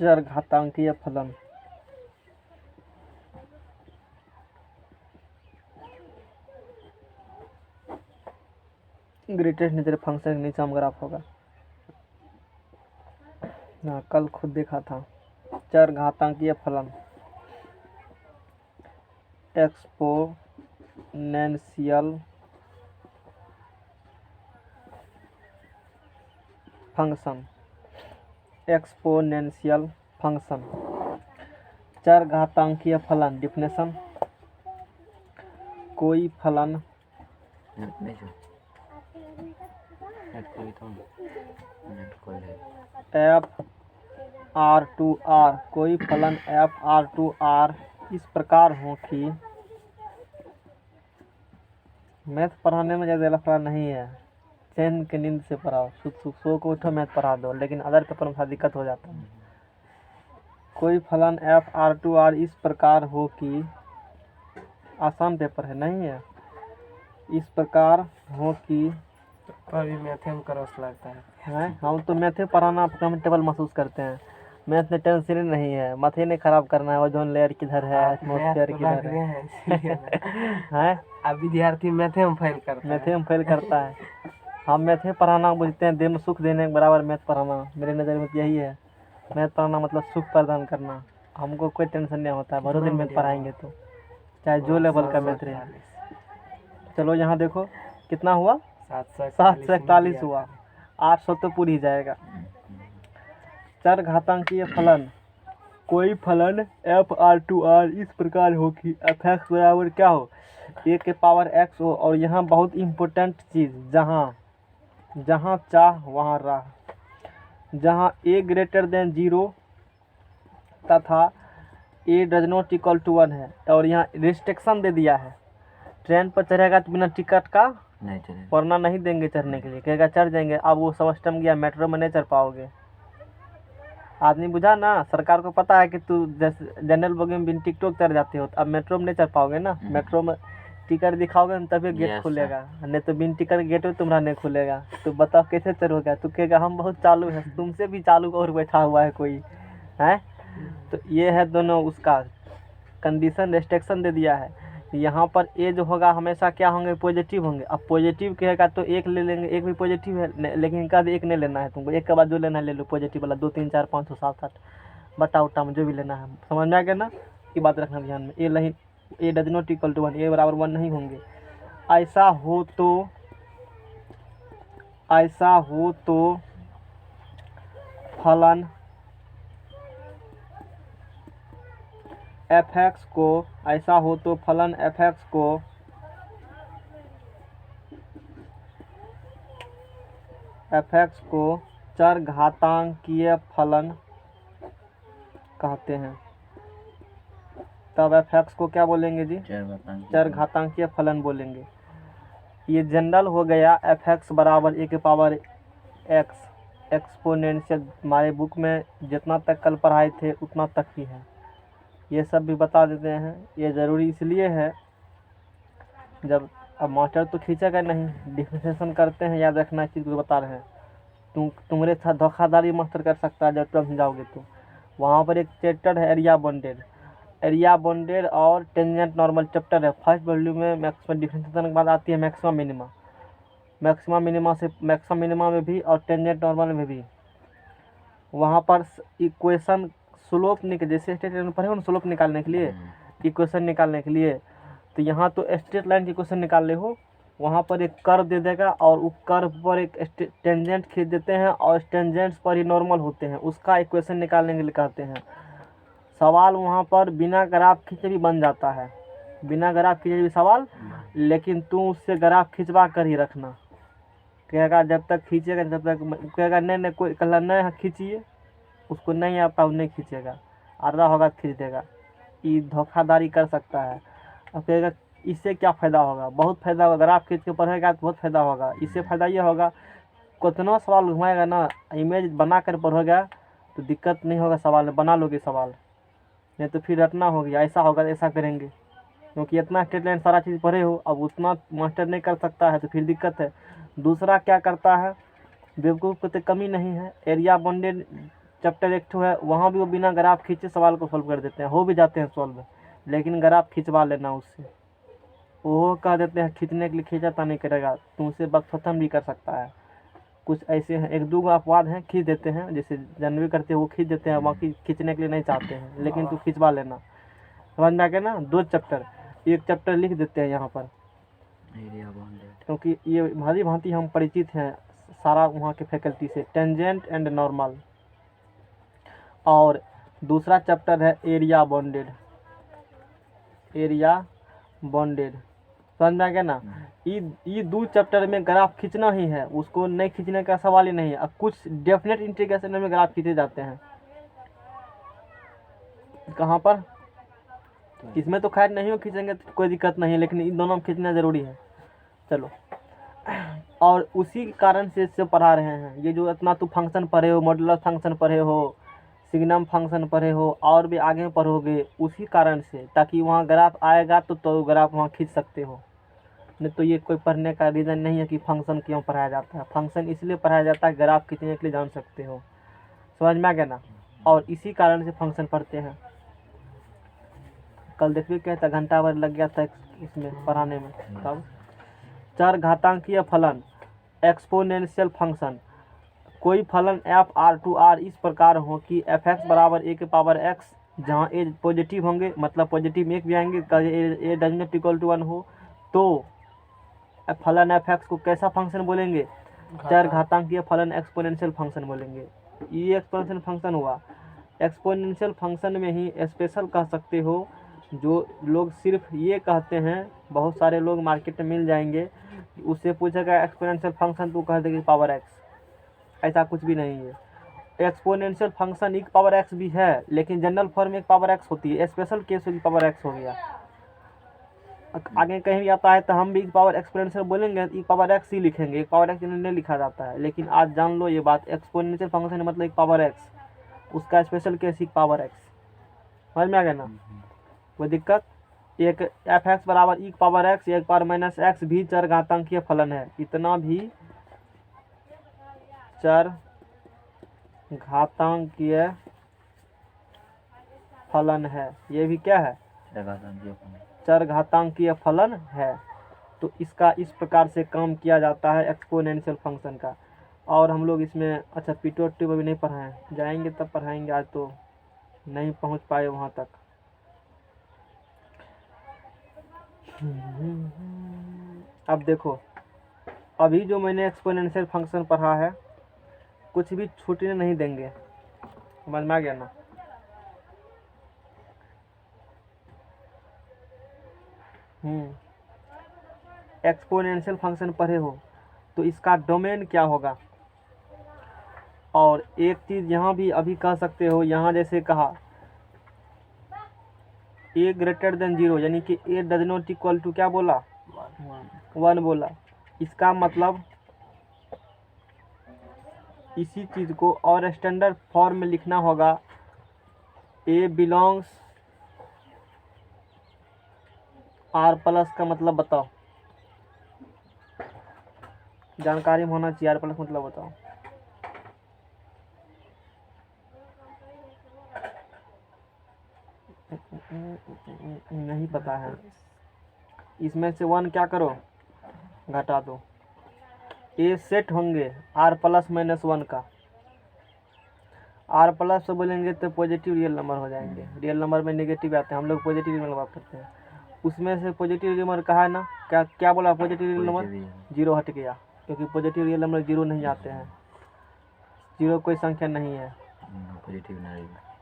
चरघातांकीय फलन। Greatest nature function के नीचे हम ग्राफ होगा। हाँ, कल खुद देखा था। चरघातांकीय फलन एक्सपोनेंशियल फंक्शन। एक्सपोनेंशियल फंक्शन चरघातांकीय फलन। डिफिनेशन, कोई फलन एफ आर टू आर, कोई फलन एफ आर टू आर इस प्रकार हो कि मैथ पढ़ाने में ज़्यादा लफड़ा नहीं है। चैन के नींद से पढ़ाओ, सो को उठो मैथ पढ़ा दो, लेकिन अदर पेपर में थोड़ा दिक्कत हो जाता है। कोई फलन एफ आर टू आर इस प्रकार हो कि, आसान पेपर है नहीं है, इस प्रकार हो कि अभी मैथे में करस लगता है। हम तो मैथे पढ़ाना कंफर्टेबल महसूस करते हैं। मैथ में टेंशन नहीं है, माथे नहीं खराब करना है, ओजोन लेयर किधर है, एटमॉस्फेयर किधर है। अब विद्यार्थी मैथे में फेल करता है। हम मैथे पढ़ाना बुझते हैं, देह में सुख देने के बराबर मैथ पढ़ाना। मेरे नज़र में यही है, मैथ पढ़ाना मतलब सुख प्रदान करना। हमको कोई टेंशन नहीं होता है, भरोसे दिन मैथ पढ़ाएंगे तो चाहे जो लेवल का मैथ रहे। चलो यहाँ देखो कितना हुआ, 741 हुआ, 800 तो पूरी जाएगा। चरघातांकीय फलन, कोई फलन एफ आर टू आर इस प्रकार हो कि एफ एक्स बराबर क्या हो, ए के पावर एक्स हो। और यहाँ बहुत इम्पोर्टेंट चीज़, जहाँ चाह वहाँ राह, जहाँ ए ग्रेटर देन 0 तथा ए डज नॉट इक्वल टू 1 है, और यहाँ रिस्ट्रिक्शन दे दिया है। ट्रेन पर चढ़ेगा तो बिना टिकट का वरना नहीं देंगे चढ़ने के लिए, कहेगा चढ़ जाएंगे। अब वो समझ गया मेट्रो में नहीं चढ़ पाओगे। आदमी बुझा ना, सरकार को पता है कि तू जनरल बोगी में बिन टिकटों चढ़ जाते हो, अब मेट्रो में नहीं चढ़ पाओगे ना। मेट्रो में टिकट दिखाओगे ना तभी गेट खुलेगा, नहीं तो बिन टिकट गेट में तुम्हारा नहीं खुलेगा। तो बताओ कैसे चढ़ोगे? तू कहेगा हम बहुत चालू है, तुमसे भी चालू और बैठा हुआ है कोई है। तो ये है दोनों उसका कंडीशन, रेस्ट्रिक्शन दे दिया है। यहाँ पर ए जो होगा हमेशा क्या होंगे, पॉजिटिव होंगे। अब पॉजिटिव कहेगा तो एक ले लेंगे, एक भी पॉजिटिव है, लेकिन इनका एक नहीं लेना है तुमको। एक के बाद जो लेना है ले लो, पॉजिटिव वाला 2 3 4 5 6 7 8 बटा उटा में जो भी लेना है। समझ में आ गया ना, ये बात रखना ध्यान में। ए नहीं, ए डज नॉट इक्वल टू 1, ए बराबर 1 नहीं होंगे। ऐसा हो तो फलन एफ एक्स को, ऐसा हो तो फलन एफ एक्स को चरघातांकीय फलन कहते हैं। तब एफ एक्स को क्या बोलेंगे जी? चरघातांकीय फलन बोलेंगे। ये जनरल हो गया, एफ एक्स बराबर ए के पावर एक्स एक्सपोनेंशियल। हमारे बुक में जितना तक कल पढ़ाए थे उतना तक ही है, ये सब भी बता देते हैं। ये ज़रूरी इसलिए है, जब अब मास्टर तो खींचेगा नहीं, डिफरेंशिएशन करते हैं, याद रखना इस चीज़ को बता रहे हैं। तुम्हारे साथ धोखाधड़ी मास्टर कर सकता है जब तुम समझाओगे तो। वहाँ पर एक चैप्टर है एरिया बॉन्डेड और टेंजेंट नॉर्मल चैप्टर है। फर्स्ट वॉल्यूम में मैक्सिमम डिफरेंशिएशन के बाद आती है मैक्सिमम मिनिमा में भी और टेंजेंट नॉर्मल में भी। वहाँ पर इक्वेशन स्लोप जैसे स्ट्रेट लाइन पढ़े हो ना, स्लोप निकालने के लिए, इक्वेशन निकालने के लिए, तो यहाँ तो स्ट्रेट लाइन की इक्वेशन निकाल ले हो, वहाँ पर एक कर्व दे देगा और उस कर्व पर एक टेंजेंट खींच देते हैं और टेंजेंट्स पर ही नॉर्मल होते हैं, उसका इक्वेशन निकालने के लिए कहते हैं। सवाल वहाँ पर बिना ग्राफ खींचे भी बन जाता है, बिना ग्राफ खींचे भी सवाल, लेकिन तू उससे ग्राफ खिंचवा कर ही रखना। कहेगा जब तक खींचेगा जब तक, कहेगा नहीं कोई कल नहीं खींचिए, उसको नहीं आता वो नहीं खींचेगा, आधा होगा खींच देगा। ये धोखाधड़ी कर सकता है। अब कहेगा इससे क्या फ़ायदा होगा? बहुत फ़ायदा होगा, ग्राफ खींच के पढ़ेगा तो बहुत फ़ायदा होगा। इससे फ़ायदा ये होगा, कितना सवाल घुमाएगा ना, इमेज बना कर पढ़ोगा तो दिक्कत नहीं होगा, सवाल में बना लोगे सवाल, नहीं तो फिर रटना होगी, ऐसा होगा ऐसा करेंगे, क्योंकि इतना स्ट्रेट लाइन सारा चीज़ पढ़े हो, अब उतना मास्टर नहीं कर सकता है तो फिर दिक्कत है। दूसरा क्या करता है, बेवकूफ़ को तो कमी नहीं है, एरिया बॉन्डेड चैप्टर एक ठो है, वहाँ भी वो बिना ग्राफ खींचे सवाल को सॉल्व कर देते हैं, हो भी जाते हैं सॉल्व, लेकिन ग्राफ खिंचवा लेना उससे। वो कह देते हैं खींचने के लिए, खींचाता नहीं करेगा, तुमसे वक्त खत्म भी कर सकता है। कुछ ऐसे हैं, एक दो अपवाद हैं, खींच देते हैं, जैसे जानवी करते हैं वो खींच देते हैं, बाकी खींचने के लिए नहीं चाहते हैं, लेकिन तू खिंचवा लेना। समझ में आ गया ना? 2 चैप्टर, एक चैप्टर लिख देते हैं यहाँ पर, क्योंकि ये भांति भांति हम परिचित हैं सारा वहाँ के फैकल्टी से, टेंजेंट एंड नॉर्मल। और दूसरा चैप्टर है एरिया बॉन्डेड, एरिया बॉन्डेड। समझ में आ गया ना? ये 2 चैप्टर में ग्राफ खींचना ही है, उसको नहीं खींचने का सवाल ही नहीं है। अब कुछ डेफिनेट इंटीग्रेशन में ग्राफ खींचे जाते हैं, कहाँ पर? इसमें तो खैर नहीं हो खींचेंगे तो कोई दिक्कत नहीं है, लेकिन इन दोनों में खींचना ज़रूरी है। चलो, और उसी कारण से इससे पढ़ा रहे हैं। ये जो इतना तू फंक्शन पढ़े हो, मॉडुलर फंक्शन पढ़े हो, सिग्नम फंक्शन पढ़े हो, और भी आगे पढ़ोगे, उसी कारण से, ताकि वहाँ ग्राफ आएगा तो ग्राफ वहाँ खींच सकते हो। नहीं तो ये कोई पढ़ने का रीज़न नहीं है कि फंक्शन क्यों पढ़ाया जाता है। फंक्शन इसलिए पढ़ाया जाता है ग्राफ खींचने के लिए, जान सकते हो। समझ में आ गया ना? और इसी कारण से फंक्शन पढ़ते हैं। कल देखिए क्या था, घंटा भर लग गया था इसमें पढ़ाने में। तब चर घातांकीय फलन, एक्सपोनेंशियल फंक्शन। कोई फलन एफ आर टू आर इस प्रकार हो कि एफ एक्स बराबर ए के पावर एक्स, जहाँ ए पॉजिटिव होंगे, मतलब पॉजिटिव एक भी आएंगे, ए डज नॉट इक्वल टू 1 हो, तो फलन एफ एक्स को कैसा फंक्शन बोलेंगे? चर घातांकीय फलन, एक्सपोनेंशियल फंक्शन बोलेंगे। ये एक्सपोनेंशियल फंक्शन हुआ। एक्सपोनेंशियल फंक्शन में ही स्पेशल कह सकते हो, जो लोग सिर्फ ये कहते हैं, बहुत सारे लोग मार्केट में मिल जाएंगे, उससे पूछेगा एक्सपोनेंशियल फंक्शन, तो कह देगी पावर एक्स। ऐसा कुछ भी नहीं है। एक्सपोनेंशियल फंक्शन एक पावर एक्स भी है, लेकिन जनरल फॉर्म में एक पावर एक्स होती है, स्पेशल केस में पावर एक्स हो गया। आगे कहीं भी आता है तो हम भी पावर एक्सपोनेंशियल बोलेंगे, एक पावर एक्स ही लिखेंगे, एक पावर एक्स नहीं लिखा जाता है। लेकिन आज जान लो ये बात, एक्सपोनेंशियल फंक्शन मतलब एक पावर एक्स, उसका स्पेशल केस एक पावर एक्स। समझ में आ गया ना? कोई दिक्कत? एक एफ एक्स बराबर एक पावर एक्स, एक पावर माइनस एक्स भी चर घातांकीय फलन है। इतना भी चर घातांकीय फलन है, ये भी क्या है? चर घातांकीय फलन है। तो इसका इस प्रकार से काम किया जाता है एक्सपोनेंशियल फंक्शन का। और हम लोग इसमें, अच्छा P2 अभी नहीं पढ़ाएं, जाएंगे तब पढ़ाएंगे, आज तो नहीं पहुंच पाए वहाँ तक। अब देखो, अभी जो मैंने एक्सपोनेंशियल फंक्शन पढ़ा है, कुछ भी छूटने नहीं देंगे। समझ में आ गया ना? एक्सपोनेंशियल फंक्शन पढ़े हो तो इसका डोमेन क्या होगा। और एक चीज़ यहाँ भी अभी कह सकते हो, यहाँ जैसे कहा ए ग्रेटर देन 0, यानी कि ए डज नॉट इक्वल टू क्या बोला? 1 बोला। इसका मतलब इसी चीज़ को और स्टैंडर्ड फॉर्म में लिखना होगा, ए बिलोंग्स आर प्लस का मतलब बताओ, जानकारी में होना चाहिए। आर प्लस मतलब बताओ। नहीं पता है। इसमें से 1 क्या करो? घटा दो। ए सेट होंगे आर प्लस माइनस 1 का। आर प्लस से बोलेंगे तो पॉजिटिव रियल नंबर हो जाएंगे, रियल नंबर में नेगेटिव आते हैं, हम लोग पॉजिटिव रियल नंबर करते हैं। उसमें से पॉजिटिव रियल नंबर कहा है ना, क्या क्या बोला? पॉजिटिव रियल नंबर 0 हट गया, क्योंकि पॉजिटिव रियल नंबर 0 नहीं आते हैं। 0 कोई संख्या नहीं है,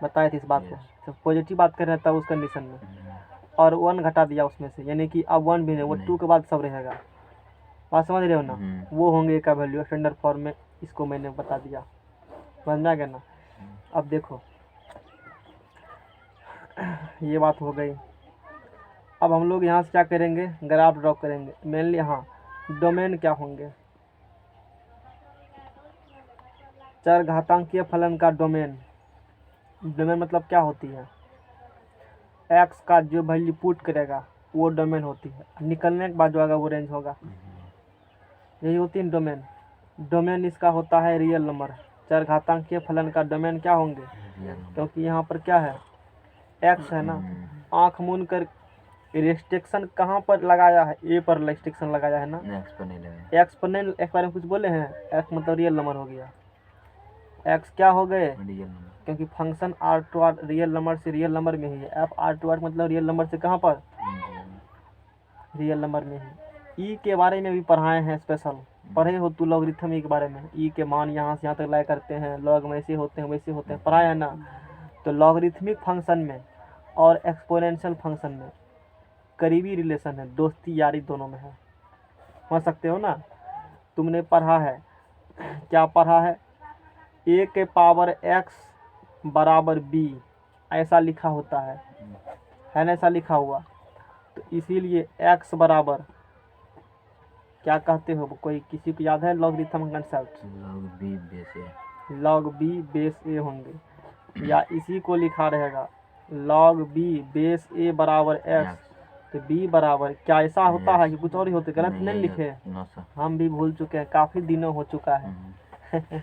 बताए थे इस बात को। तो पॉजिटिव बात कर रहे हैं तब उस कंडीशन में, और 1 घटा दिया उसमें से, यानी कि अब 1 भी नहीं, वो 2 के बाद सब रहेगा। बात समझ रहे हो ना? वो होंगे का वैल्यू स्टैंडर्ड फॉर्म में, इसको मैंने बता दिया। समझ में आ गया ना? अब देखो, ये बात हो गई। अब हम लोग यहाँ से क्या करेंगे? ग्राफ ड्रॉ करेंगे मेनली। हाँ, डोमेन क्या होंगे? चर घातांकीय फलन का डोमेन। डोमेन मतलब क्या होती है? एक्स का जो वैल्यू पुट करेगा वो डोमेन होती है, निकलने के बाद जो आएगा वो रेंज होगा। यही होती है डोमेन। डोमेन इसका होता है रियल नंबर, चरघातांकीय फलन का डोमेन क्या होंगे? क्योंकि यहाँ पर क्या है, एक्स है ना। आंख मूंद कर रिस्ट्रिक्शन कहाँ पर लगाया है? ए पर रिस्ट्रिक्शन लगाया है ना। एक्स पर नहीं लगा, एक्स पर नहीं, एक बारे में कुछ बोले हैं? एक्स मतलब रियल नंबर हो गया, एक्स क्या हो गए? Real number. क्योंकि function R to R real number से रियल नंबर में ही है। एफ आर टू आर मतलब रियल नंबर से कहाँ पर? रियल नंबर में ही। ई के बारे में भी पढ़ाए हैं स्पेशल, पढ़े हो तू लॉगरिथम ई के बारे में? ई के मान यहाँ से यहाँ तक लाया करते हैं, लॉग में ऐसे होते हैं वैसे होते हैं, पढ़ाया है ना। तो लॉगरिथमिक फंक्शन में और एक्सपोनेंशियल फंक्शन में करीबी रिलेशन है, दोस्ती यारी दोनों में है, समझ सकते हो ना। तुमने पढ़ा है, क्या पढ़ा है? ए के पावर एक्स बराबर बी ऐसा लिखा होता है ना, ऐसा लिखा हुआ। तो इसीलिए एक्स बराबर क्या कहते हो? कोई किसी को याद है logarithm concept? Log b base a. Log b base a होंगे, या इसी को लिखा रहेगा लॉग बी बेस ए बराबर एक्स। तो बी बराबर क्या ऐसा होता है कि कुछ और ही होते? गलत नहीं लिखे, हम भी भूल चुके हैं, काफ़ी दिनों हो चुका है।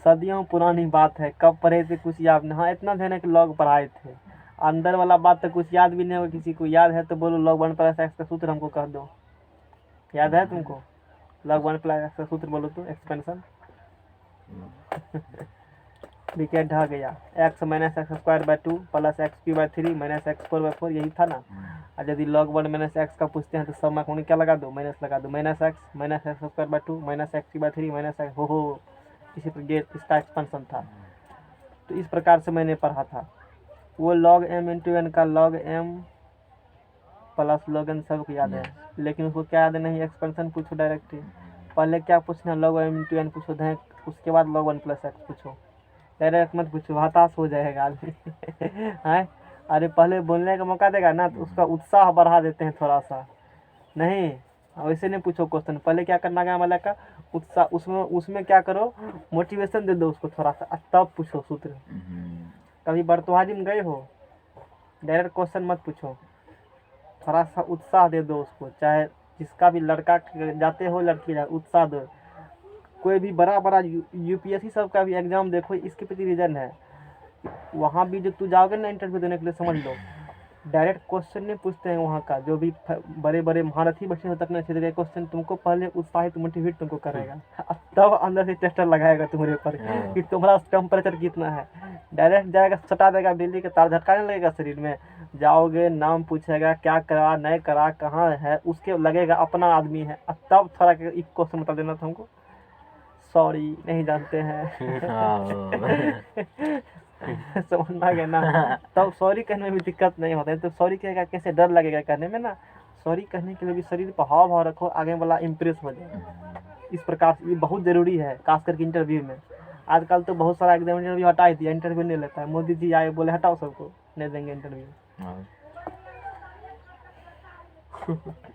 सदियों पुरानी बात है, कब पढ़े थे कुछ याद नहीं। हाँ इतना ध्यान है कि लॉग पढ़ाए थे, अंदर वाला बात तो कुछ याद भी नहीं होगा। किसी को याद है तो बोलो, log 1 + x का सूत्र हमको कह दो। याद है तुमको? log 1 + x का सूत्र बोलो तो, एक्सपेंशन। विकेट ढह गया, x - x² 2 + x³ 3 - x4/4 यही था ना। और यदि log 1 - x का पूछते हैं तो सब में क्या लगा दो? माइनस लगा दो। -x - x² 2 - x³ 3 - x हो इसी पर इसका एक्सपेंशन था। तो इस प्रकार से मैंने पढ़ा था। वो log m × n का log m + log n सबको याद है, लेकिन उसको क्या याद नहीं, एक्सपेंशन पूछो डायरेक्ट। पहले क्या पूछना? log m × n पूछो, उसके बाद log 1 + x पूछो, डायरेक्ट मत पूछो, हताश हो जाएगा आदमी। हैं? अरे पहले बोलने का मौका देगा ना तो उसका उत्साह बढ़ा देते हैं थोड़ा सा। नहीं वैसे नहीं पूछो क्वेश्चन, पहले क्या करना है वाला का उत्साह, उसमें क्या करो, मोटिवेशन दे दो उसको थोड़ा सा, तब पूछो सूत्र। कभी बर्तवाजी में गए हो? डायरेक्ट क्वेश्चन मत पूछो, थोड़ा सा उत्साह दे दो उसको, चाहे जिसका भी लड़का जाते हो लड़की जाते, उत्साह दो। कोई भी बड़ा यूपीएससी सब का भी एग्जाम देखो, इसके प्रति रीज़न है। वहाँ भी जो तू जाओगे ना इंटरव्यू देने के लिए, समझ लो डायरेक्ट क्वेश्चन नहीं पूछते हैं वहाँ का। जो भी बड़े बड़े महारथी बच्चे होते अपने क्षेत्र के, क्वेश्चन तुमको पहले उत्साहित मोटिवेट तुमको करेगा, तब अंदर से टेस्टर लगाएगा तुम्हारे ऊपर कि तुम्हारा टेम्परेचर कितना है। डायरेक्ट जाएगा, सटा देगा, बिजली के तार झटकाने लगेगा शरीर में। जाओगे, नाम पूछेगा, क्या करा नहीं करा, कहाँ है, उसके लगेगा अपना आदमी है। तब थोड़ा एक क्वेश्चन बता देना तुमको, सॉरी नहीं जानते हैं। समझ आ गया ना। तब सॉरी कहने में भी दिक्कत नहीं होता है। तो सॉरी कहेगा कैसे, डर लगेगा कहने में ना। सॉरी कहने के लिए भी शरीर पर हाव भाव रखो, आगे वाला इम्प्रेस हो जाए। इस प्रकार से ये बहुत ज़रूरी है, खास करके इंटरव्यू में। आजकल तो बहुत सारा एग्जाम इंटरव्यू हटा ही दिया, इंटरव्यू नहीं लेता है। मोदी जी आए बोले हटाओ सबको, नहीं देंगे इंटरव्यू।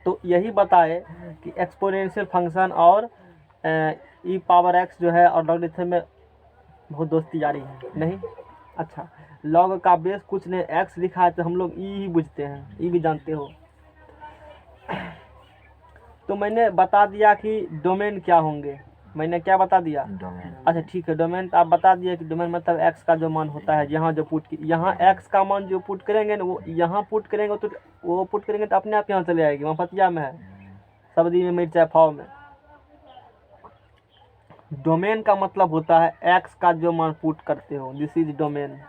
तो यही बताए कि एक्सपोनेंशियल फंक्शन और e⁻x जो है और लॉगरिथम में बहुत दोस्ती यारी है नहीं। अच्छा, लॉग का बेस कुछ नहीं, x लिखा है तो हम लोग ई ही बुझते हैं, ई भी जानते हो। तो मैंने बता दिया कि डोमेन क्या होंगे, मैंने क्या बता दिया? डोमेन। अच्छा ठीक है, डोमेन तो आप बता दिए कि डोमेन मतलब x का जो मान होता है, यहाँ जो पुट, यहाँ x का मान जो पुट करेंगे ना, वो यहाँ पुट करेंगे तो वो पुट करेंगे तो अपने आप यहाँ चले आएगी। वहाँ फतिया में है, सब्जी में, मिर्चा फाव में। डोमेन का मतलब होता है x का जो मान पुट करते हो, दिस इज डोमेन।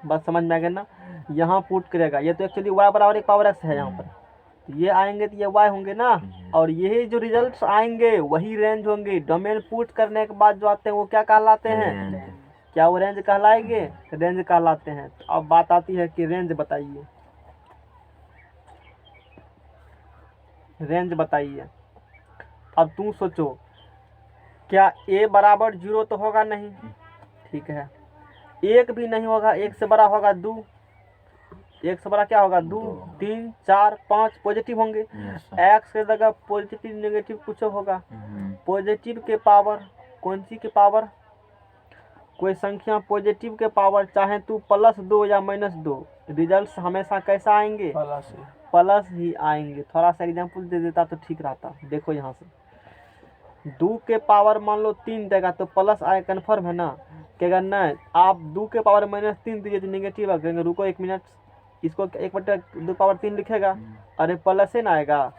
बस समझ में आ गया ना। यहाँ पुट करेगा, ये तो एक्चुअली y बराबर एक पावर x है यहाँ पर, तो ये आएंगे तो ये y होंगे ना, और यही जो रिजल्ट्स आएंगे वही रेंज होंगे। डोमेन पुट करने के बाद जो आते हैं वो क्या कहलाते हैं? क्या वो रेंज कहलाएंगे? रेंज कहलाते हैं। तो अब बात आती है कि रेंज बताइए, रेंज बताइए। अब तुम सोचो, क्या a बराबर 0 तो होगा नहीं, ठीक है। 1 भी नहीं होगा, 1 से बड़ा होगा 2, 1 से बड़ा क्या होगा? 2, 3, 4, 5 पॉजिटिव होंगे। x के जगह पॉजिटिव नेगेटिव कुछ होगा। पॉजिटिव के पावर, कौन सी के पावर? कोई संख्या पॉजिटिव के पावर, चाहे तू +2 या -2, रिजल्ट्स हमेशा कैसा आएंगे? प्लस ही आएंगे। थोड़ा सा एग्जाम्पल दे देता तो ठीक रहता। देखो यहाँ से 2 के पावर मान लो 3 देगा तो प्लस आए, कन्फर्म है ना। क्या करना है, आप 2 के पावर -3 दीजिए तो नेगेटिव आ करेंगे। रुको 1 मिनट, इसको 1/2 लिखेगा, अरे प्लस से ना आएगा।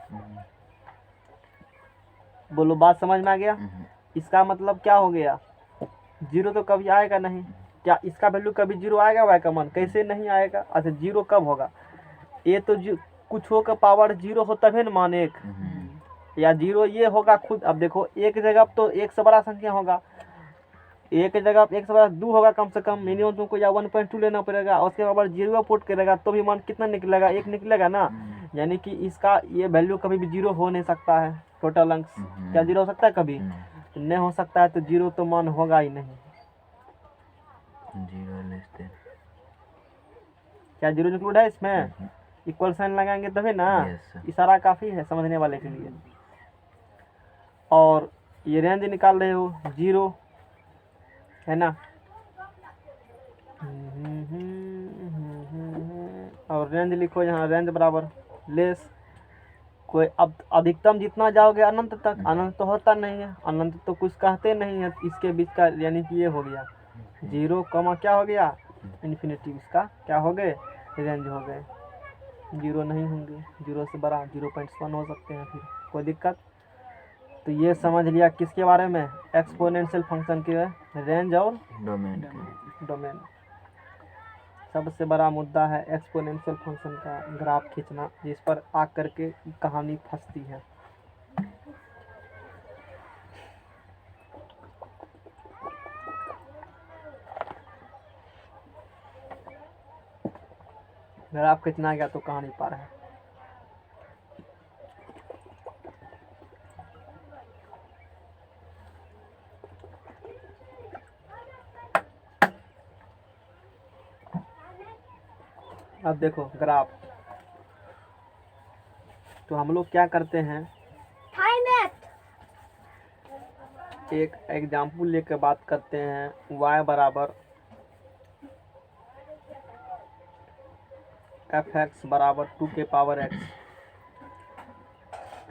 बोलो बात समझ में आ गया। इसका मतलब क्या हो गया, 0 तो कभी आएगा नहीं। क्या इसका वैल्यू कभी 0 आएगा y का मान? कैसे नहीं आएगा। अच्छा 0 कब होगा, ये तो कुछ हो का पावर 0 हो तभी ना मान 1, या 0 ये होगा खुद। अब देखो एक जगह तो 1 से बड़ा संख्या होगा, एक जगह 1 से बड़ा 2 होगा कम से कम, मिनिमम तुमको या 1.2 लेना पड़ेगा, और उसके बाद 0 पुट करेगा तो भी मान कितना निकलेगा, 1 निकलेगा ना। यानी कि इसका ये वैल्यू कभी भी 0 हो नहीं सकता है। टोटल अंक क्या 0 हो सकता है कभी? नहीं हो सकता है, तो 0 तो मान होगा ही नहीं। 0 लेस देन, क्या 0 इंक्लूड है इसमें? इक्वल साइन लगाएंगे तभी ना। Yes, इशारा काफी है समझने वाले के लिए। और ये रेंज निकाल रहे हो 0 है ना, और रेंज लिखो यहाँ, रेंज बराबर लेस कोई। अब अधिकतम जितना जाओगे अनंत तक, अनंत तो होता नहीं है, अनंत तो कुछ कहते नहीं है इसके बीच का, यानी कि ये हो गया 0 कमा क्या हो गया इन्फिनिटी, इसका क्या हो गए रेंज हो गए। 0 नहीं होंगे, 0 से बड़ा 0.1 हो सकते हैं, फिर कोई दिक्कत। तो ये समझ लिया किसके बारे में, एक्सपोनेंशियल फंक्शन के रेंज और डोमेन। सबसे बड़ा मुद्दा है एक्सपोनेंशियल फंक्शन का ग्राफ खींचना, जिस पर आकर के कहानी फंसती है। ग्राफ खींचना गया तो कहानी पार है। अब देखो ग्राफ, तो हम लोग क्या करते हैं, एक एग्जाम्पल लेकर बात करते हैं। y बराबर fx बराबर 2 के पावर x,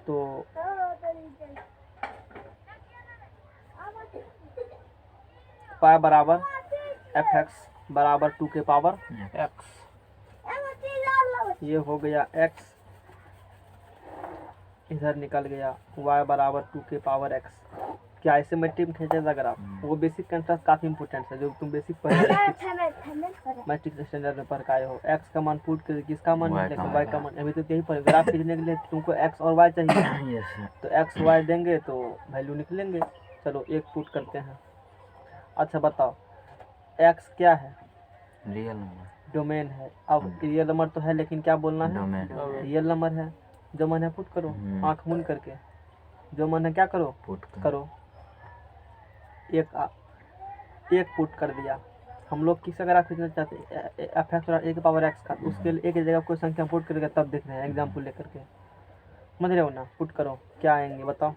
तो y बराबर fx बराबर 2 के पावर x, ये हो गया x, इधर निकल गया y बराबर 2 के पावर x। क्या ऐसे मैट्रिक्स खींचेगा ग्राफ? वो बेसिक कंसेप्ट काफी इंपॉर्टेंट है, जो तुम बेसिक मैट्रिक्स स्टैंडर्ड में पढ़ के आए हो। x का मान पुट करके किसका मान निकलेगा, y का मान। अभी तो यही पढ़े, ग्राफ खींचने के लिए तुमको x और y चाहिए, तो x y देंगे तो वैल्यू निकलेंगे। चलो एक पुट करते हैं। अच्छा बताओ x क्या है, रियल नंबर, डोमेन है। अब रियल नंबर तो है लेकिन क्या बोलना है, डोमेन, रियल नंबर है। जो मन है पुट करो, आंख मूंद करके, जो मन है क्या करो पुट करो। एक पुट कर दिया। हम लोग किस ग्राफ खींचना चाहते हैं, एफ एक्स और ए के पावर एक्स का, उसके लिए एक ही जगह कोई संख्या पुट करके तब देख रहे हैं एग्जाम्पल लेकर के, समझ रहे हो ना। पुट करो क्या आएंगे बताओ।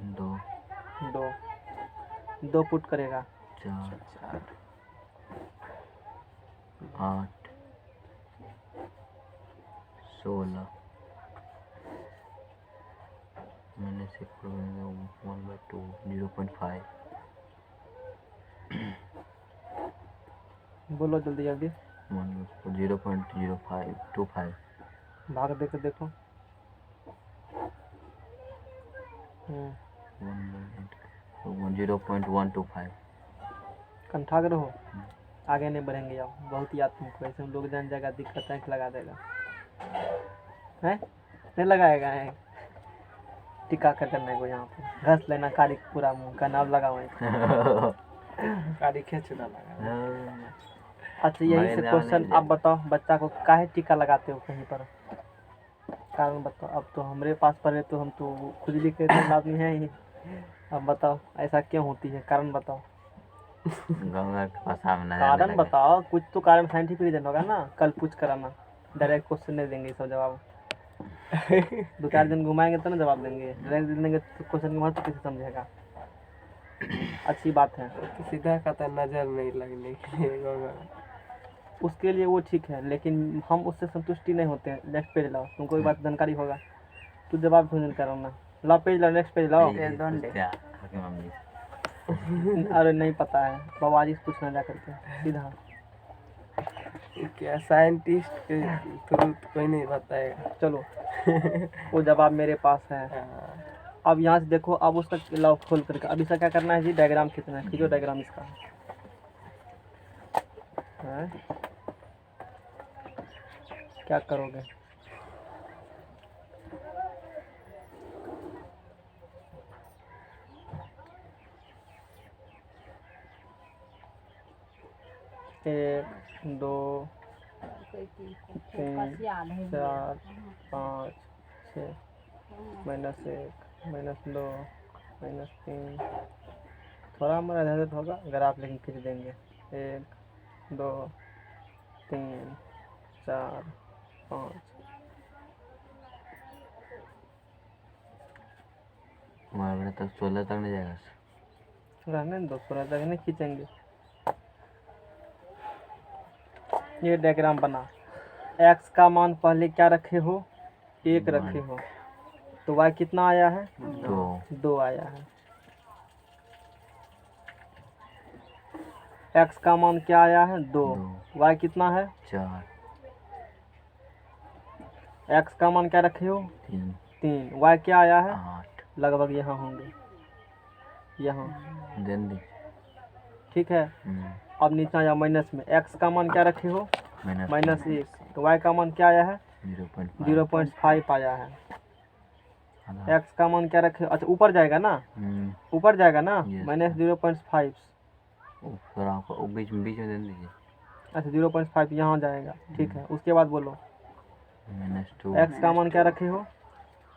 2 पुट करेगा 4 8 16 मैंने से 1/2 0.5 बोलो जल्दी जल्दी, 0.0525 भाग दे के देखो। 0.125 कंठाग रहो, आगे नहीं बढ़ेंगे। जाओ बहुत याद तुमको, ऐसे लोग जान जाएगा, दिक्कत है लगा देगा है, नहीं लगाएगा है। टिका कर करने को यहाँ पर घस लेना कारी पूरा मुंह का नाम लगाओ गाड़ी खींचना लगा। अच्छा यही से क्वेश्चन आप बताओ, बच्चा को काहे टीका लगाते हो कहीं पर, कारण बताओ। अब तो हमारे पास पढ़े तो हम तो खुजली के आदमी हैं ही, अब बताओ ऐसा क्यों होती है, कारण बताओ। कारण बताओ, कुछ तो कारण साइंटिफिक रीजन होगा ना। कल पूछ कर आना, डायरेक्ट क्वेश्चन नहीं देंगे सब जवाब 2-4 दिन घुमाएंगे तो ना जवाब देंगे, डायरेक्ट देंगे तो क्वेश्चन का मतलब कैसे समझेगा। अच्छी बात है, तो सीधा कहता नजर नहीं लगने के लिए, उसके लिए वो ठीक है, लेकिन हम उससे संतुष्टि नहीं होते हैं। नेक्स्ट पेज लाओ, तुमको एक बात जानकारी होगा, तू जवाब ढूंढ कर ना। लाओ पेज लाओ, नेक्स्ट पेज लाओ। अरे नहीं पता है, बाबाजी से पूछना जा करके सीधा। क्या साइंटिस्ट के थ्रू तो कोई नहीं बताएगा। चलो वो जवाब मेरे पास है। हाँ, अब यहाँ से देखो, अब उसका लॉक खोल करके अब इसका क्या करना है जी, डायग्राम खींचना है। खींचो डायग्राम इसका है। क्या करोगे? एक, दो, तीन, चार, पाँच, छः, -1, -2, -3। थोड़ा हमारा इधर होगा ग्राफ, लेकिन खींच देंगे। 1, 2, 3, 4, 5। हमारा बेटा तक 16 तक नहीं जाएगा। रहने दो, 16 तक नहीं खींचेंगे। ये डायग्राम बना। x का मान पहले क्या रखे हो? 1 रखे हो, तो y कितना आया है? 2 आया है। x का मान क्या आया है? 2। y कितना है? 4 x का मान क्या रखे हो? 3 3। y क्या आया है? 8 लगभग यहाँ होंगे, यहाँ। देन दी। ठीक है, अब नीचे आया माइनस में। x का मान क्या रखे हो? -1। तो y का मान क्या आया है? 0.5 आया है। x का मान क्या रखे? अच्छा ऊपर जाएगा ना, ऊपर जाएगा ना, Yes, -0.5। बीच में देन दीजिए। अच्छा 0.5 यहाँ जाएगा। ठीक है, उसके बाद बोलो। -2 x का मान क्या रखे हो?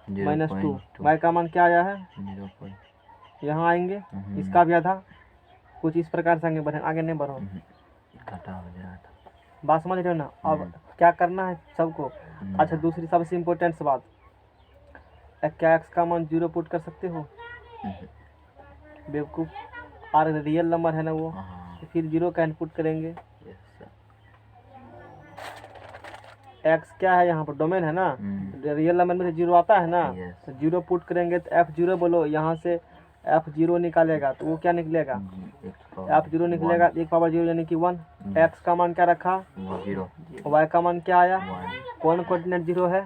-2। 0.2 y का मान क्या आया है? 0. यहाँ आएंगे, इसका भी आधा। कुछ इस प्रकार से आगे बढ़े, आगे नहीं बढ़ो। घटा हो जाता। बात समझ रहे हो ना? अब क्या करना है सबको? अच्छा दूसरी सबसे इम्पोर्टेंट बात, क्या x का मान 0 पुट कर सकते हो? बेवकूफ़, r रियल नंबर है ना वो, तो फिर 0 का इनपुट करेंगे। x क्या है यहाँ पर? डोमेन है ना, रियल नंबर में से 0 आता है ना, तो 0 पुट करेंगे तो f0 बोलो, यहाँ से f0 निकालेगा तो वो क्या निकलेगा? f0 निकलेगा 1/0 यानी कि 1। x का मान क्या रखा? 0 y का मान क्या आया? कौन कोऑर्डिनेट 0 है?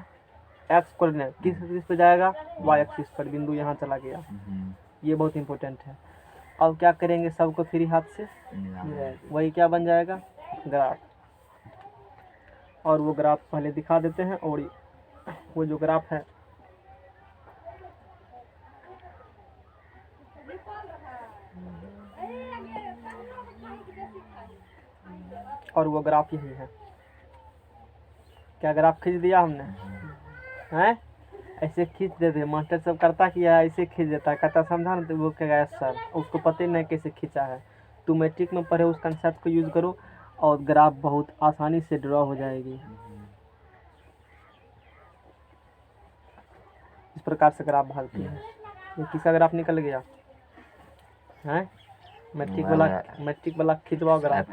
x कोऑर्डिनेट किस पे जाएगा? y एक्सिस पर। बिंदु यहाँ चला गया। ये बहुत इंपॉर्टेंट है। अब क्या करेंगे, सबको फ्री हाथ से वही क्या बन जाएगा? ग्राफ। और वो ग्राफ पहले दिखा देते हैं। और वो जो ग्राफ है, और वो ग्राफ यही है। क्या ग्राफ खींच दिया हमने? हैं? ऐसे खींच देते, मास्टर सब करता किया है, ऐसे खींच देता है, कहता समझा ना, तो वो कहेगा सर उसको पता ही नहीं कैसे खींचा है। तो मैट्रिक में पढ़े उस कंसेप्ट को यूज़ करो और ग्राफ बहुत आसानी से ड्रॉ हो जाएगी। इस प्रकार से ग्राफ भागती है। ये किसका ग्राफ निकल गया? हैं? मैट्रिक वाला खिंचवाओ ग्राफ,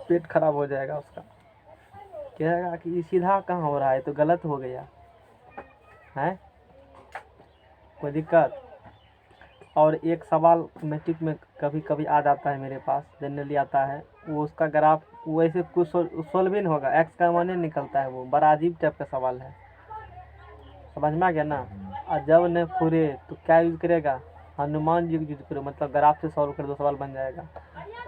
पेट खराब हो जाएगा उसका। कहेगा कि ये सीधा कहाँ हो रहा है, तो गलत हो गया है। कोई दिक्कत? और एक सवाल मैट्रिक में कभी कभी आ जाता है, मेरे पास जनरली आता है, वो उसका ग्राफ वो ऐसे कुछ सोल्व ही नहीं होगा, एक्स का मान नहीं निकलता है। वो बड़ा अजीब टाइप का सवाल है, समझ में आ गया ना? और जब न फुरे तो क्या यूज करेगा? हनुमान जी को यूज करो, मतलब ग्राफ से सॉल्व कर दो, सवाल बन जाएगा।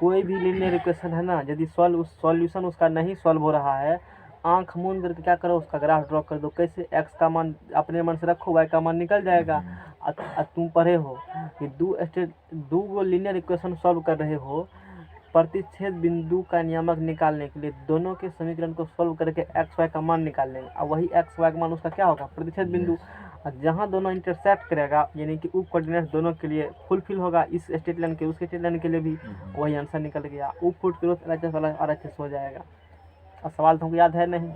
कोई भी लीनियर इक्वेशन है ना, यदि सॉल्यूशन उसका नहीं सॉल्व हो रहा है, आंख मूंद करके क्या करो, उसका ग्राफ ड्रॉ कर दो। कैसे? एक्स का मान अपने मन से रखो, वाई का मान निकल जाएगा। तुम पढ़े हो कि दो वो लीनियर इक्वेशन सॉल्व कर रहे हो, प्रतिच्छेद बिंदु का नियामक निकालने के लिए दोनों के समीकरण को सॉल्व करके एक्स वाई का मान निकाल लेंगे। और वही एक्स वाई का मान उसका क्या होगा? प्रतिच्छेद बिंदु। जहाँ दोनों इंटरसेक्ट करेगा, यानी कि उप कोऑर्डिनेट दोनों के लिए फुलफिल होगा, इस स्ट्रेट लाइन के उसके स्ट्रेट लाइन के लिए भी, वही आंसर निकल गया। उप फुट क्रॉस RHS वाला RHS हो जाएगा। और सवाल तुमको याद है नहीं?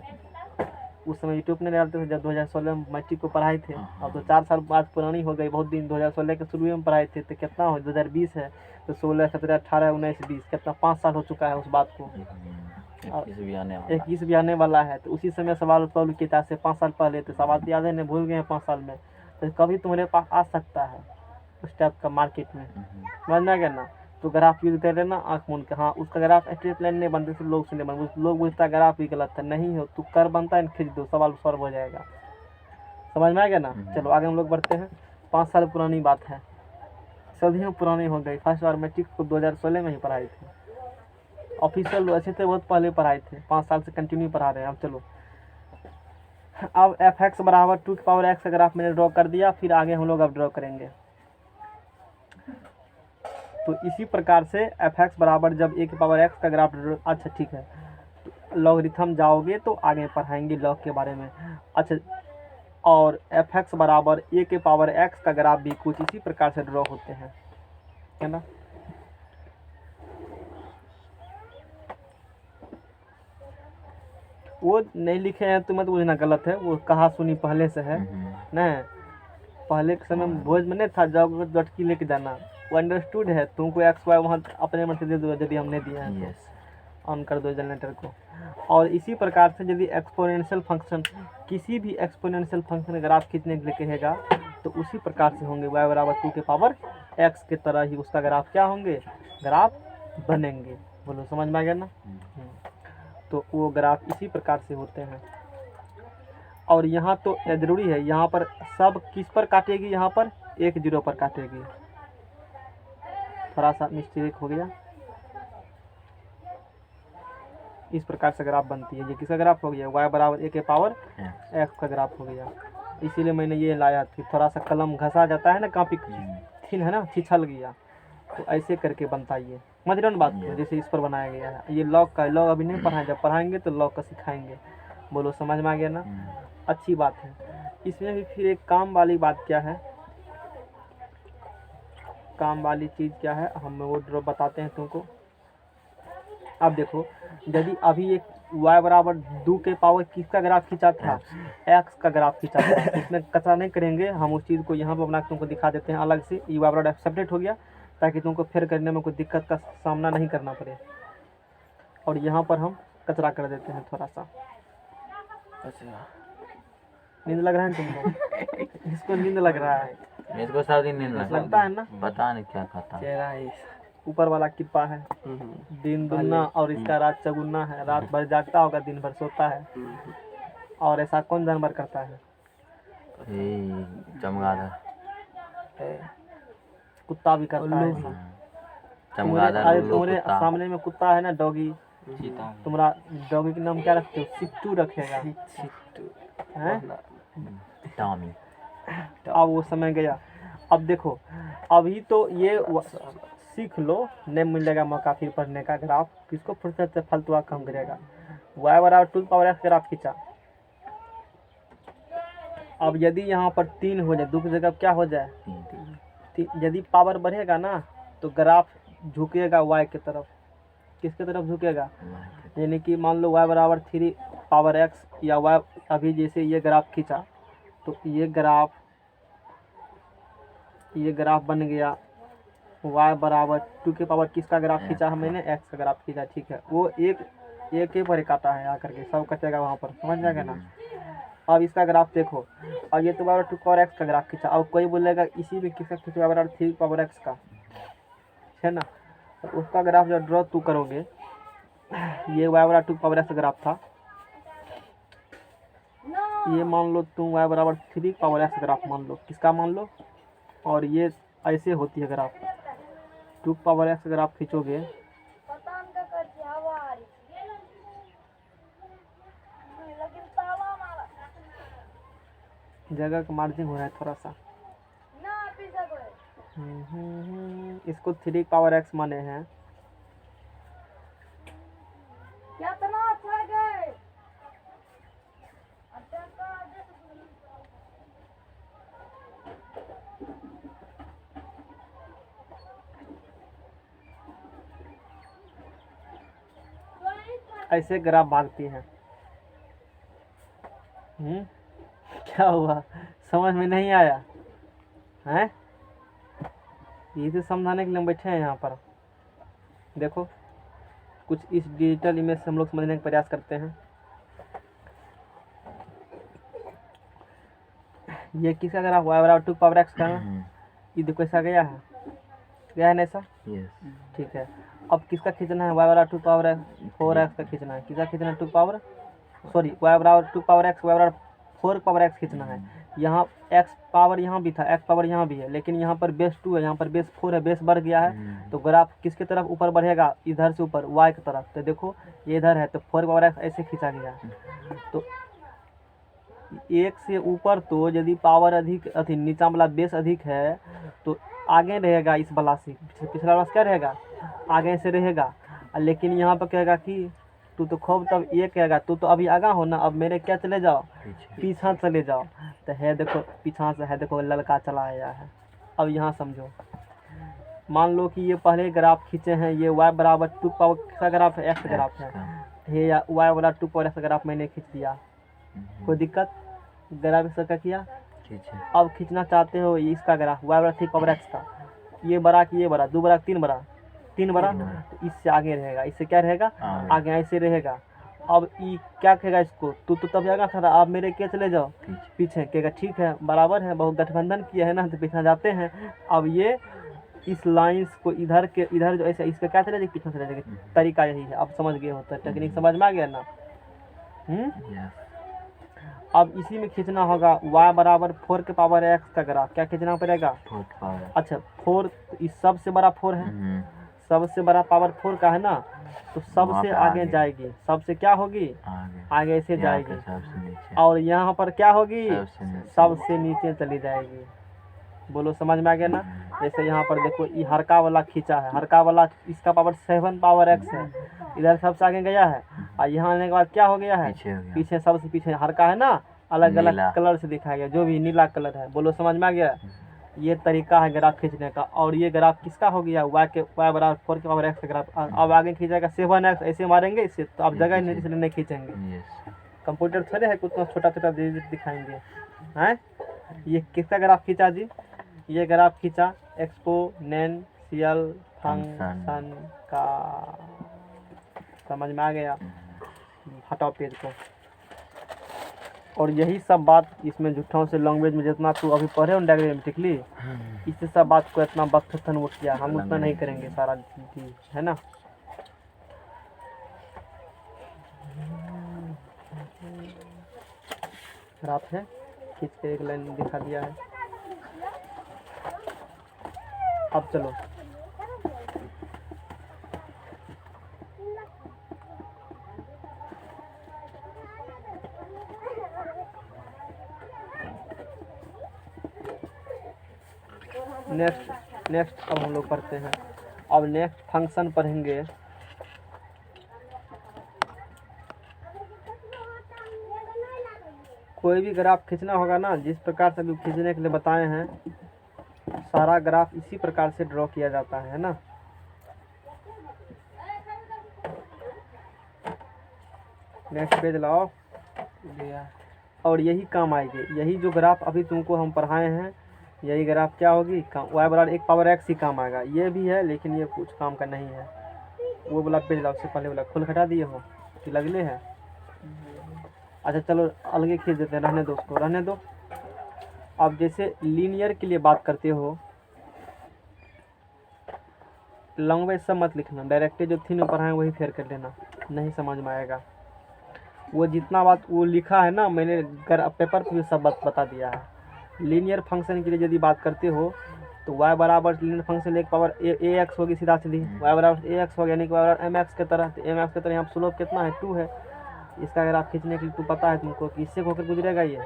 उस समय यूट्यूब में डालते थे जब 2016 में मैट्रिक को पढ़ाए थे। अब तो 4 साल बाद पुरानी हो गई, बहुत दिन। 2016 के शुरू में पढ़ाए थे, तो कितना हो? 2020 है, तो 16, 17, 18, 19, 20, कितना 5 साल हो चुका है उस बात को। 21 भी आने वाला है। तो उसी समय सवाल सॉल्व किया से 5 साल पहले, तो सवाल तो याद है नहीं, भूल गए हैं 5 साल में। तो कभी तुम्हारे पास आ सकता है। उस टाइप का मार्केट में, समझ में आ गया ना। तो ग्राफ यूज कर लेना आँख मूंद के, हाँ उसका ग्राफ स्ट्रेट लाइन नहीं बनते तो लोग से नहीं बनते, लोग बुझता है ग्राफ ही गलत है, नहीं हो तो कर बनता है, खींच दो सवाल सॉल्व हो जाएगा, समझ में आ गया ना। चलो आगे हम लोग बढ़ते हैं। 5 साल पुरानी बात है, सदियों पुरानी हो गई, फर्स्ट बार मैट्रिक को 2016 में ही पढ़ाई थी, ऑफिशियल वैसे थे बहुत पहले पढ़ाए थे, 5 साल से कंटिन्यू पढ़ा रहे हैं। अब चलो, अब एफ एक्स बराबर 2 की पावर एक्स अगर आप मैंने ड्रॉ कर दिया, फिर आगे हम लोग अब ड्रॉ करेंगे। तो इसी प्रकार से एफ एक्स बराबर जब ए की पावर एक्स का ग्राफ, अच्छा ठीक है, लॉगरिथम जाओगे तो आगे पढ़ाएंगे लॉग के बारे में। अच्छा, और एफ एक्स बराबर ए के पावर एक्स का ग्राफ भी कुछ इसी प्रकार से ड्रॉ होते हैं, है ना। वो नहीं लिखे हैं तो मत बुझना गलत है, वो कहा सुनी पहले से है ना, पहले के समय में भोज में नहीं था जाओगे लटकी लेके जाना, वो अंडरस्टूड है, तुमको एक्स वाई वहाँ अपने मन से दे दो यदि हमने दिया है यस तो ऑन कर दो जनरेटर को। और इसी प्रकार से यदि एक्सपोनेंशियल फंक्शन, किसी भी एक्सपोनेंशियल फंक्शन अगर आप खींचने के लिए कहेगा तो उसी प्रकार से होंगे, y बराबर 2 के पावर x के तरह ही उसका ग्राफ क्या होंगे, ग्राफ बनेंगे। बोलो समझ में आ गया ना। तो वो ग्राफ इसी प्रकार से होते हैं। और यहाँ तो जरूरी है, यहाँ पर सब किस पर काटेगी, यहाँ पर 1 0 पर काटेगी, थोड़ा सा मिस्टेक हो गया। इस प्रकार से ग्राफ बनती है। ये किसका ग्राफ हो गया, y बराबर a के पावर x का ग्राफ हो गया। इसीलिए मैंने ये लाया थी, थोड़ा सा कलम घसा जाता है ना, काफी थिन है ना, छिछल गया, तो ऐसे करके बनता है ये, समझ रहे हो ना बात को, जैसे इस पर बनाया गया है। ये लॉग का, लॉग अभी नहीं पढ़ाएं, जब पढ़ाएंगे तो लॉग का सिखाएंगे। बोलो समझ में आ गया ना, अच्छी बात है। इसमें भी फिर एक काम वाली बात क्या है, काम वाली चीज़ क्या है, हम वो ड्रॉ बताते हैं तुमको। अब देखो, यदि अभी एक y बराबर 2 के पावर किसका ग्राफ खींचा था, x का ग्राफ खींचा था, इसमें कचरा नहीं करेंगे हम, उस चीज़ को यहाँ पर बना के तुमको दिखा देते हैं अलग से। y बराबर सेपरेट हो गया ताकि तुमको फिर करने में कोई दिक्कत का सामना नहीं करना पड़े। और यहाँ पर हम कचरा कर देते हैं थोड़ा सा। अच्छा, नींद लग रहा है तुमको इसको नींद लग रहा है, मेरे को सब दिन नींद लगता है ना, पता नहीं क्या खाता है। चेहरा इस ऊपर वाला कृपा है, दिन दुगना और इसका रात चौगुना है, रात भर जागता होगा दिन भर सोता है। और ऐसा कौन जानवर करता है, ये चमगादड़, है। कुत्ता भी करता है ऐसा। चमगादड़, अरे उल्लू, तुम्हारे कुत्ता, सामने में कुत्ता है ना, डॉगी, चीता, तुम्हारा डॉगी का नाम क्या रखते हो, सिट्टू रखेगा छिट्टू हैं। टॉमी। अब वो समय गया। अब देखो, अभी तो ये सीख लो, नहीं मिलेगा मौका फिर पढ़ने का। ग्राफ किसको फुर्सत से फालतू काम करेगा, y बराबर 2 पावर x ग्राफ खींचा। अब यदि यहाँ पर 3 हो जाए, 2 की जगह क्या हो जाए, यदि पावर बढ़ेगा ना तो ग्राफ झुकेगा y की तरफ। किसके तरफ झुकेगा, यानी कि मान लो y बराबर 3 पावर x या y, अभी जैसे ये ग्राफ खींचा तो ये ग्राफ बन गया y बराबर 2 के पावर किसका ग्राफ खींचा है मैंने, x का ग्राफ खींचा, ठीक है। वो एक के पर काटा है आकर के, सब कटेगा वहाँ पर, समझ जाएगा ना। अब इसका ग्राफ देखो, और ये तो बराबर 2 पावर x का ग्राफ खींचा। अब कोई बोलेगा इसी में किसका खींचा, बराबर 3 पावर x का, है ना। तो उसका ग्राफ जब ड्रॉ तू करोगे, ये y बराबर 2 पावर x ग्राफ था, ये मान लो तुम y बराबर 3 पावर x ग्राफ मान लो, किसका मान लो, और ये ऐसे होती है ग्राफ, 2 पावर x ग्राफ खींचोगे, जगह का मार्जिन हो रहा है थोड़ा सा। इसको 3 पावर x माने हैं, ऐसे ग्राफ भागती है। क्या हुआ, समझ में नहीं आया हैं, ये तो समझाने के लिए हम बैठे हैं यहाँ पर। देखो, कुछ इस डिजिटल इमेज से हम लोग समझने का प्रयास करते हैं। ये किसका ग्राफ, y बराबर 2 पावर x का, ये देखो ऐसा गया है ना ऐसा, यस ठीक है। अब किसका खींचना है, y बराबर 2 पावर 4x का खींचना है। किसका खींचना है, 2 पावर सॉरी y बराबर 2 पावर x, y बराबर 4 पावर x खींचना है। यहाँ x पावर यहाँ भी था, x पावर यहाँ भी है, लेकिन यहाँ पर बेस 2 है, यहाँ पर बेस 4 है, बेस बढ़ गया है। तो ग्राफ किसके तरफ ऊपर बढ़ेगा, इधर से ऊपर y की तरफ। तो देखो ये इधर है, तो 4 पावर x ऐसे खींचा गया। तो एक से ऊपर तो यदि पावर अधिक अथी नीचा वाला बेस अधिक है तो आगे रहेगा इस वाला से, पिछला वाला से क्या रहेगा, आगे से रहेगा। लेकिन यहाँ पर कहेगा कि तू तो खूब तब ये कहेगा तू तो अभी आगा हो ना, अब मेरे क्या चले जाओ, पीछा चले जाओ। तो है देखो पीछा से है देखो लड़का चला आया है। अब यहाँ समझो, मान लो कि ये पहले ग्राफ खींचे हैं, ये y बराबर 2 पावर का ग्राफ है, x ग्राफ है, ये या y वाला 2 पावर x ग्राफ मैंने खींच दिया, कोई दिक्कत, ग्राफ इसका क्या किया। ठीक है अब खींचना चाहते हो ये इसका ग्राफ y बराबर 3 पावर x का, ये बड़ा कि ये बड़ा, 2 बड़ा 3 बड़ा, 3 बड़ा, तो इससे आगे रहेगा, इससे क्या रहेगा, आगे ऐसे रहेगा। अब ये क्या कहेगा इसको, तू तो तब आगा था, आप मेरे क्या चले जाओ पीछे, कहेगा ठीक है बराबर है, बहुत गठबंधन किया है ना, तो पीछे जाते हैं। अब ये इस लाइंस को इधर के इधर जो ऐसे इसका क्या चले जाएगी, पीछे चले जाएगी। तरीका यही है, अब समझ गए हो तो टेक्निक समझ में आ गया ना। अब इसी में खींचना होगा y बराबर 4 के पावर x का ग्राफ, क्या खींचना पड़ेगा, अच्छा 4, इस सबसे बड़ा 4 है, सबसे बड़ा पावर 4 का है ना, तो सबसे आगे जाएगी, सबसे क्या होगी, आगे से जाएगी, और यहाँ पर क्या होगी, सबसे नीचे चली जाएगी। बोलो समझ में आ गया ना। जैसे यहाँ पर देखो ये हरका वाला खींचा है, हरका वाला इसका पावर 7 पावर x है, इधर सबसे आगे गया है, और यहाँ आने के बाद क्या हो गया है, पीछे सबसे पीछे हरका है ना, अलग अलग कलर से दिखाया गया, जो भी नीला कलर है। बोलो समझ में आ गया। ये तरीका है ग्राफ खींचने का। और ये ग्राफ किसका हो गया, y बराबर 4 के पावर x का ग्राफ। अब आगे खींचेगा 7x, ऐसे मारेंगे इससे, तो अब जगह नहीं इसलिए नहीं खींचेंगे। कंप्यूटर थोड़े है कुछ छोटा छोटा दिखाएंगे हैं। ये किसका ग्राफ खींचा जी, ये ग्राफ खींचा एक्सपोनेंशियल फंक्शन का। समझ में आ गया, हटाओ पेज को। और यही सब बात इसमें झूठों से लैंग्वेज में जितना तू अभी पढ़े हो डायग्रामेटिकली, इससे सब बात को इतना बख्तन उठ किया, हम उतना नहीं करेंगे सारा चीज, है ना। ग्राफ है, खींच के एक लाइन दिखा दिया है। अब चलो नेक्स्ट अब हम लोग पढ़ते हैं। अब नेक्स्ट फंक्शन पढ़ेंगे। कोई भी ग्राफ खींचना होगा ना, जिस प्रकार से अभी खींचने के लिए बताए हैं, सारा ग्राफ इसी प्रकार से ड्रॉ किया जाता है ना। नेक्स्ट पेज लाओ। और यही काम आएगी, यही जो ग्राफ अभी तुमको हम पढ़ाए हैं, यही ग्राफ क्या होगी, y बराबर 1 पावर x ही काम आएगा। ये भी है लेकिन ये कुछ काम का नहीं है। वो वाला पेज लाओ, उससे पहले वाला खोल हटा दिए हो कि लगले है। अच्छा चलो अलगे खींच देते हैं, रहने दो उसको, रहने दो। अब जैसे लीनियर के लिए बात करते हो, लैंग्वेज सब मत लिखना, डायरेक्ट जो थी ना पढ़ाए वही फेर कर लेना, नहीं समझ में आएगा। वो जितना बात वो लिखा है ना, मैंने पेपर पर भी सब बात बता दिया है। लीनियर फंक्शन के लिए यदि बात करते हो तो y बराबर linear function 1 power a x होगी सीधा सीधी, y बराबर a x हो गया, यानी कि y बराबर m x के तरह। तो m x के तरह यहाँ स्लोप कितना है, 2 है। इसका अगर आप खींचने के लिए तो पता है तुमको कि इससे होकर गुजरेगा, ये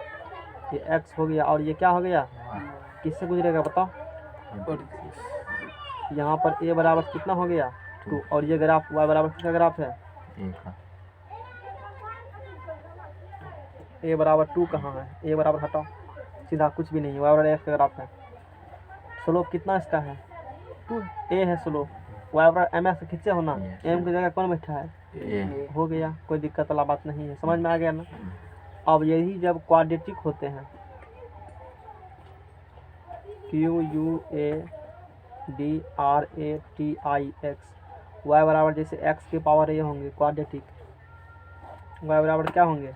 x हो गया, और ये क्या हो गया, किससे गुजरेगा बताओ। यहाँ पर a बराबर कितना हो गया, 2, और ये ग्राफ y बराबर किसका ग्राफ है, a बराबर 2 कहाँ है, a बराबर हटाओ, सीधा कुछ भी नहीं, y बराबर x का ग्राफ है। स्लोप कितना इसका है, 2, a है स्लोप। y बराबर m x खींचे हो ना, m की जगह कौन बैठा है, हो गया, कोई दिक्कत वाला बात नहीं है। समझ में आ गया ना। अब यही जब क्वाड्रेटिक होते हैं, QUADRATIX, y बराबर जैसे x के पावर a होंगे क्वाड्रेटिक, y बराबर क्या होंगे,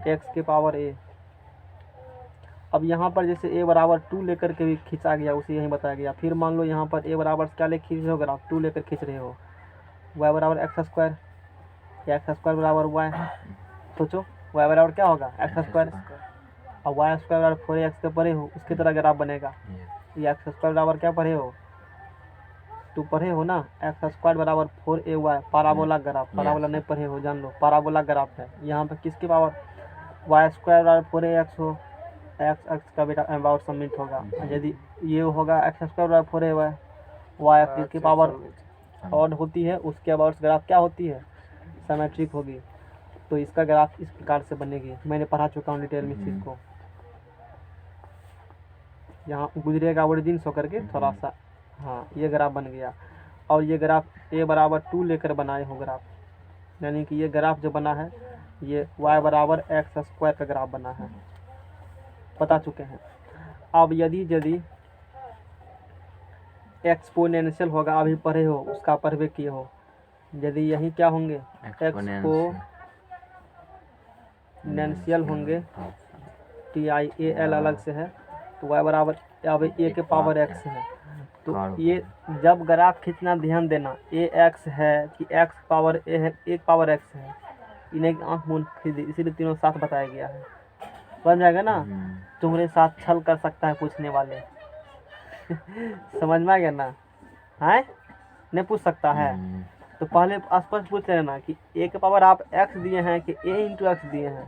x के पावर a। अब यहाँ पर जैसे a बराबर 2 लेकर के भी खींचा गया, उसे यहीं बताया गया। फिर मान लो यहाँ पर a बराबर क्या ले खींच रहे हो ग्राफ, 2 लेकर खींच रहे हो, y बराबर एक्स स्क्वायर, एक्स स्क्वायर बराबर y, सोचो y बराबर क्या होगा एक्स स्क्वायर, और वाई स्क्वायर बराबर 4x के पढ़े हो उसकी तरह ग्राफ बनेगा। ये एक्स स्क्वायर बराबर क्या पढ़े हो, तो पढ़े हो ना, एक्स स्क्वायर बराबर 4ay पाराबोला ग्राफ, पाराबोला नहीं पढ़े हो जान लो, पाराबोला ग्राफ है। यहाँ पे किसकी पावर वाई स्क्वायर बराबर 4ax हो, एक्स एक्स का बेटा पावर सबमिट होगा, और यदि ये होगा एक्स स्क्वायर बराबर 4ay, वाई एक्स की पावर ऑड होती है उसके अबाउट ग्राफ क्या होती है, सिमेट्रिक होगी। तो इसका ग्राफ इस प्रकार से बनेगी, मैंने पढ़ा चुका हूँ डिटेल में इस चीज़ को, यहाँ गुजरेगा ओरिजिन से होकर के थोड़ा सा, हाँ ये ग्राफ बन गया। और ये ग्राफ a बराबर 2 लेकर बनाए हो ग्राफ, यानी कि ये ग्राफ जो बना है ये y बराबर एक्स स्क्वायर का ग्राफ बना है, बता चुके हैं। अब यदि एक्सपोनेंशियल होगा, अभी पढ़े हो उसका पढ़वे किए हो, यदि यही क्या होंगे एक्सपोनेंशियल होंगे, TIAL अलग से है, तो y बराबर अब a के पावर x है। तो ये जब ग्राफ खींचना ध्यान देना, ax है कि x पावर a है, एक पावर x है, इन्हें आँख मूंद खींच दी, इसीलिए तीनों साथ बताया गया है, बन जाएगा ना। तुम्हारे साथ छल कर सकता है पूछने वाले समझ में आ गया ना, है नहीं पूछ सकता है। तो पहले स्पष्ट पूछ लेना कि a के पावर आप x दिए हैं कि a इंटू एक्स दिए हैं,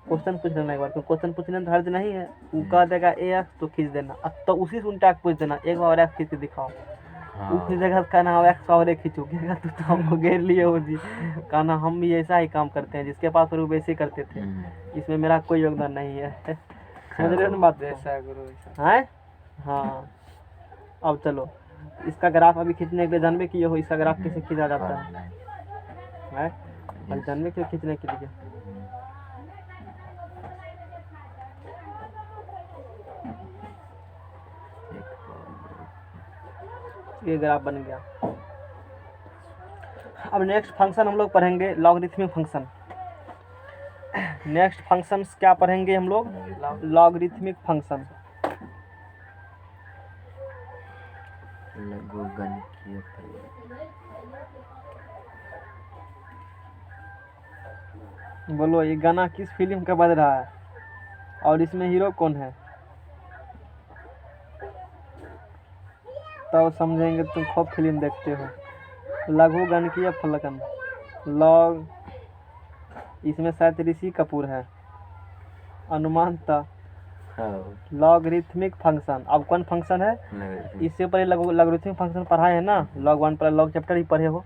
क्वेश्चन पूछ लेना एक बार, क्वेश्चन पूछने में हर्ज नहीं है, वो कह देगा ax तो खींच देना, तो उसी से उल्टा पूछ देना एक पावर x खींच के दिखाओ, वो खींचेगा कहना x पावर एक खींचो, कहेगा तो हमको घेर लिए हो जी, कहना हम भी ऐसा ही काम करते हैं, जिसके पास वो वैसे करते थे, इसमें मेरा कोई योगदान नहीं है समझ रहे हो ना बात को, है हाँ। अब चलो इसका ग्राफ अभी खींचने के लिए जानवे किए हो, इसका ग्राफ कैसे खींचा जाता है, अब जानवे क्यों खींचने के लिए, ये ग्राफ बन गया। अब नेक्स्ट फंक्शन हम लोग पढ़ेंगे लॉगरिथमिक फंक्शन। नेक्स्ट फंक्शंस क्या पढ़ेंगे हम लोग, लॉगरिथमिक फंक्शन। बोलो ये गाना किस फिल्म का बज रहा है और इसमें हीरो कौन है, तब समझेंगे तुम खूब फिल्म देखते हो। लघु गणकीय फलकन, लॉग, इसमें शायद ऋषि कपूर है, अनुमान था, लॉगरिथमिक फंक्शन। अब कौन फंक्शन है, इससे पहले लॉगरिथमिक फंक्शन पढ़ाए है ना, लॉग 1 पर लॉग चैप्टर ही पढ़े हो,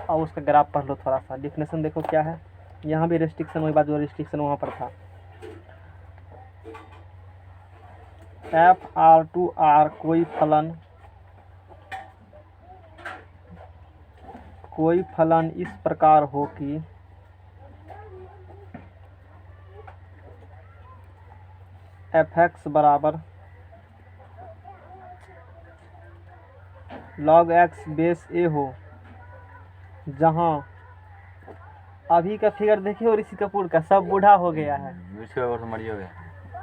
और उसका ग्राफ पढ़ लो थोड़ा सा, डिफिनेशन देखो क्या है, यहाँ भी रेस्ट्रिक्शन वही बात जो रेस्ट्रिक्शन वहाँ पर था। f(r)(r) कोई फलन इस प्रकार हो कि f(x) बराबर log x बेस a हो, जहाँ अभी का फिगर देखिए और ऋषि कपूर का सब बूढ़ा हो गया है,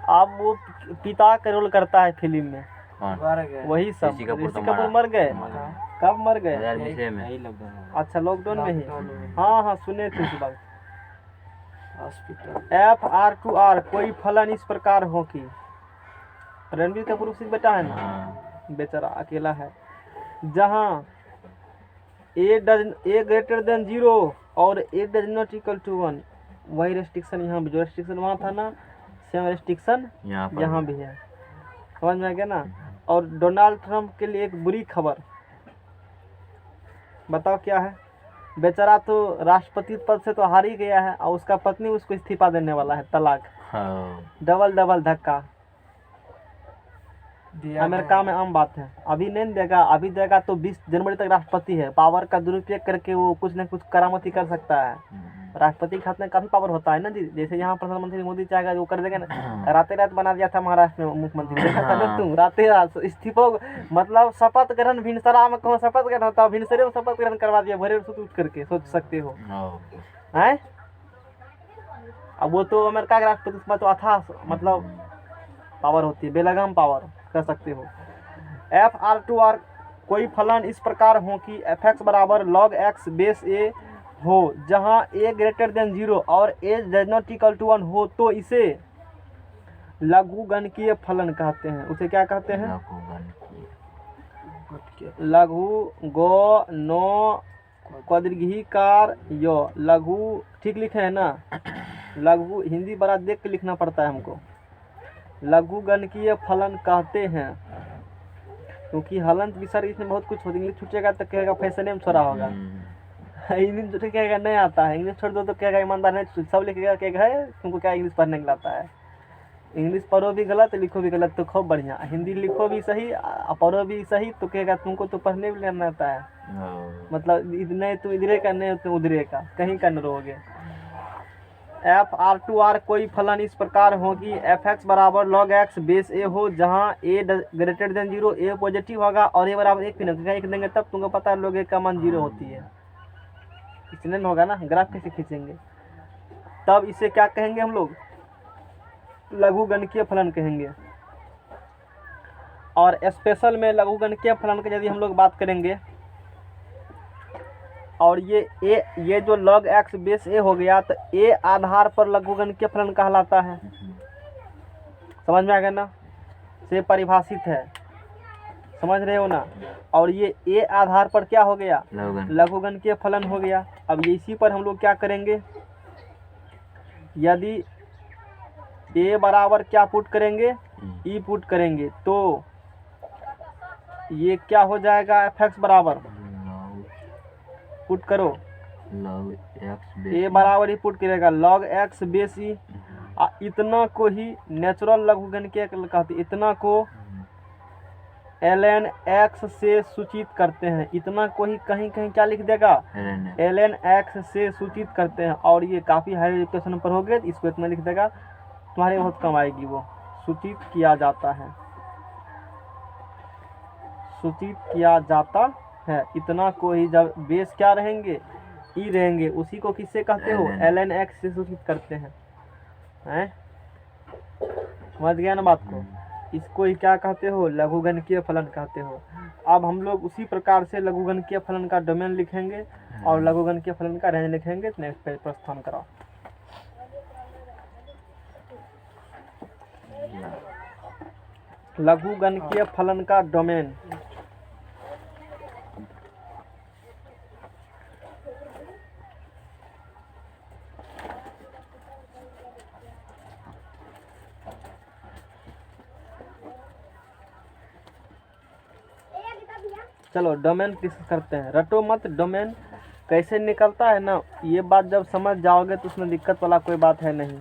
अब वो पिता का रोल करता है फिल्म में, वही सब ऋषि कपूर मर गए, कब मर गए, अच्छा लॉकडाउन में ही, हाँ सुने थे इस बात। f(r)(r) कोई फलन इस प्रकार हो कि, रणबीर कपूर उसी बेटा है ना, बेचारा अकेला है, जहाँ a ग्रेटर देन 0 और a does not equal to 1, वही रेस्ट्रिक्शन यहाँ भी, जो रेस्ट्रिक्शन वहाँ था ना सेम रेस्ट्रिक्शन यहाँ भी है, समझ में आ गया ना। और डोनाल्ड ट्रंप के लिए एक बुरी खबर, बताओ क्या है, बेचारा तो राष्ट्रपति पद से तो हार ही गया है, और उसका पत्नी उसको इस्तीफा देने वाला है, तलाक, डबल धक्का, अमेरिका में आम बात है, अभी नहीं देगा, अभी देगा तो 20 जनवरी तक राष्ट्रपति है, पावर का दुरुपयोग करके वो कुछ न कुछ करामती कर सकता है, राष्ट्रपति के हाथ में काफी पावर होता है ना जी, जैसे यहाँ प्रधानमंत्री मोदी चाहेगा वो कर देगा ना, रातें रात बना दिया था महाराष्ट्र में मुख्यमंत्री, देखा था ना तुम, रातें रात इस्तीफा, मतलब शपथ ग्रहण भिनसरा में कौन शपथ ग्रहण होता है, भिनसरे में शपथ ग्रहण करवा दिया, भरे उठ करके, सोच सकते हो है। अब वो तो अमेरिका के राष्ट्रपति तो अथा मतलब पावर होती है, बेलगाम पावर कह सकते हो। FR2R कोई फलन इस प्रकार हो कि fx बराबर log x बेस a हो जहाँ a ग्रेटर देन 0 और a does not equal to 1 हो तो इसे लघुगणकीय फलन कहते हैं। उसे क्या कहते हैं? लघु गो नो क्वाद्रिघीकार यो लघु, ठीक लिखे हैं ना? लघु हिंदी बड़ा देख के लिखना पड़ता है हमको। लघुगणकीय फलन कहते हैं क्योंकि हलंत विसर्ग इसमें बहुत कुछ होता है। इंग्लिश छूटेगा तो कहेगा फैशन में छोड़ा होगा, इंग्लिश तो कहेगा नहीं आता है, इंग्लिश छोड़ दो तो कहेगा ईमानदार नहीं, सब लिखेगा कहेगा है तुमको क्या इंग्लिश पढ़ने के लाता है। इंग्लिश पढ़ो भी गलत लिखो भी गलत तो खूब बढ़िया, हिंदी लिखो भी सही पढ़ो भी सही तो कहेगा तुमको तो पढ़ने भी नहीं आता है। मतलब नहीं तो इधरे का नहीं तो उधरे का, कहीं का न रहोगे। FR2R कोई फलन इस प्रकार हो कि fx बराबर log x बेस a हो जहाँ a greater than 0, a positive होगा और a बराबर 1 भी नहीं, एक देंगे तब तुमको पता है log a का मान 0 होती है। इसलिए में होगा ना, ग्राफ कैसे खींचेंगे? तब इसे क्या कहेंगे हम लोग? लघुगणकीय फलन कहेंगे। और स्पेशल में लघुगणकीय फलन की यदि हम लोग बात करेंगे और ये जो log x बेस a हो गया तो a आधार पर लघुगणकीय फलन कहलाता है। समझ में आ गया ना? से परिभाषित है, समझ रहे हो ना? और ये a आधार पर क्या हो गया? लघुगणकीय फलन हो गया। अब ये इसी पर हम लोग क्या करेंगे? यदि a बराबर क्या पुट करेंगे? e पुट करेंगे तो ये क्या हो जाएगा? fx बराबर पुट करो a बराबर ही पुट करेगा log x बेस e। इतना को ही नेचुरल लघुगणकीय कहते हैं। इतना को ln x से सूचित करते हैं। इतना को ही कहीं कहीं क्या लिख देगा? ln x से सूचित करते हैं। और ये काफ़ी हाई एजुकेशन पर हो गए तो इसको इतना लिख देगा, तुम्हारे बहुत कम आएगी। वो सूचित किया जाता है, सूचित किया जाता है। इतना को ही जब बेस क्या रहेंगे? ई रहेंगे, उसी को किससे कहते हो? ln x से सूचित करते हैं। समझ गया ना बात को? इसको ही क्या कहते हो? लघुगणकीय फलन कहते हो। अब हम लोग उसी प्रकार से लघुगणकीय फलन का डोमेन लिखेंगे और लघुगणकीय फलन का रेंज लिखेंगे। नेक्स्ट पेज प्रस्थान कराओ। लघुगणकीय फलन का डोमेन। चलो डोमेन डिस्कस करते हैं। रटो मत, डोमेन कैसे निकलता है ना, ये बात जब समझ जाओगे तो उसमें दिक्कत वाला कोई बात है नहीं।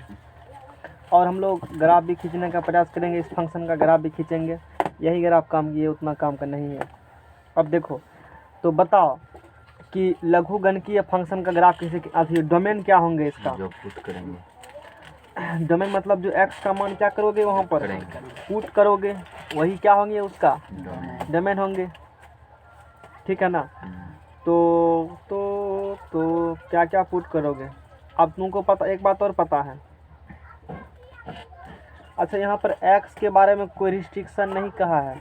और हम लोग ग्राफ भी खींचने का प्रयास करेंगे, इस फंक्शन का ग्राफ भी खींचेंगे। यही ग्राफ काम किए, उतना काम का नहीं है। अब देखो तो बताओ कि लघुगणकीय फंक्शन का ग्राफ कैसे, डोमेन क्या होंगे इसका? जो पुट करेंगे डोमेन मतलब जो x का मान क्या करोगे वहाँ पर पुट करोगे, वही क्या होंगे? उसका डोमेन होंगे। ठीक है ना? तो क्या क्या पुट करोगे? अब तुमको पता, एक बात और पता है। अच्छा, यहाँ पर x के बारे में कोई रिस्ट्रिक्शन नहीं कहा है।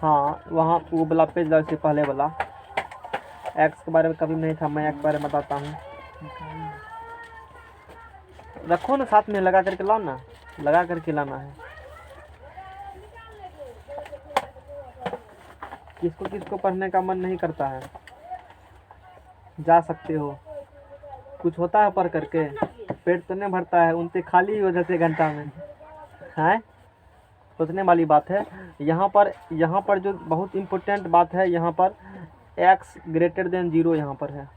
हाँ, वहाँ वो वाला पेज से पहले वाला x के बारे में कभी नहीं था। मैं x के बारे में बताता हूँ। रखो ना साथ में, लगा करके लाओ ना, लगा करके लाना है। किसको किसको पढ़ने का मन नहीं करता है, जा सकते हो। कुछ होता है पढ़ करके, पेट तो नहीं भरता है, उनसे खाली हो जाते घंटा में है। सोचने वाली बात है। यहाँ पर जो बहुत इम्पोर्टेंट बात है, यहाँ पर x ग्रेटर देन 0 यहाँ पर है।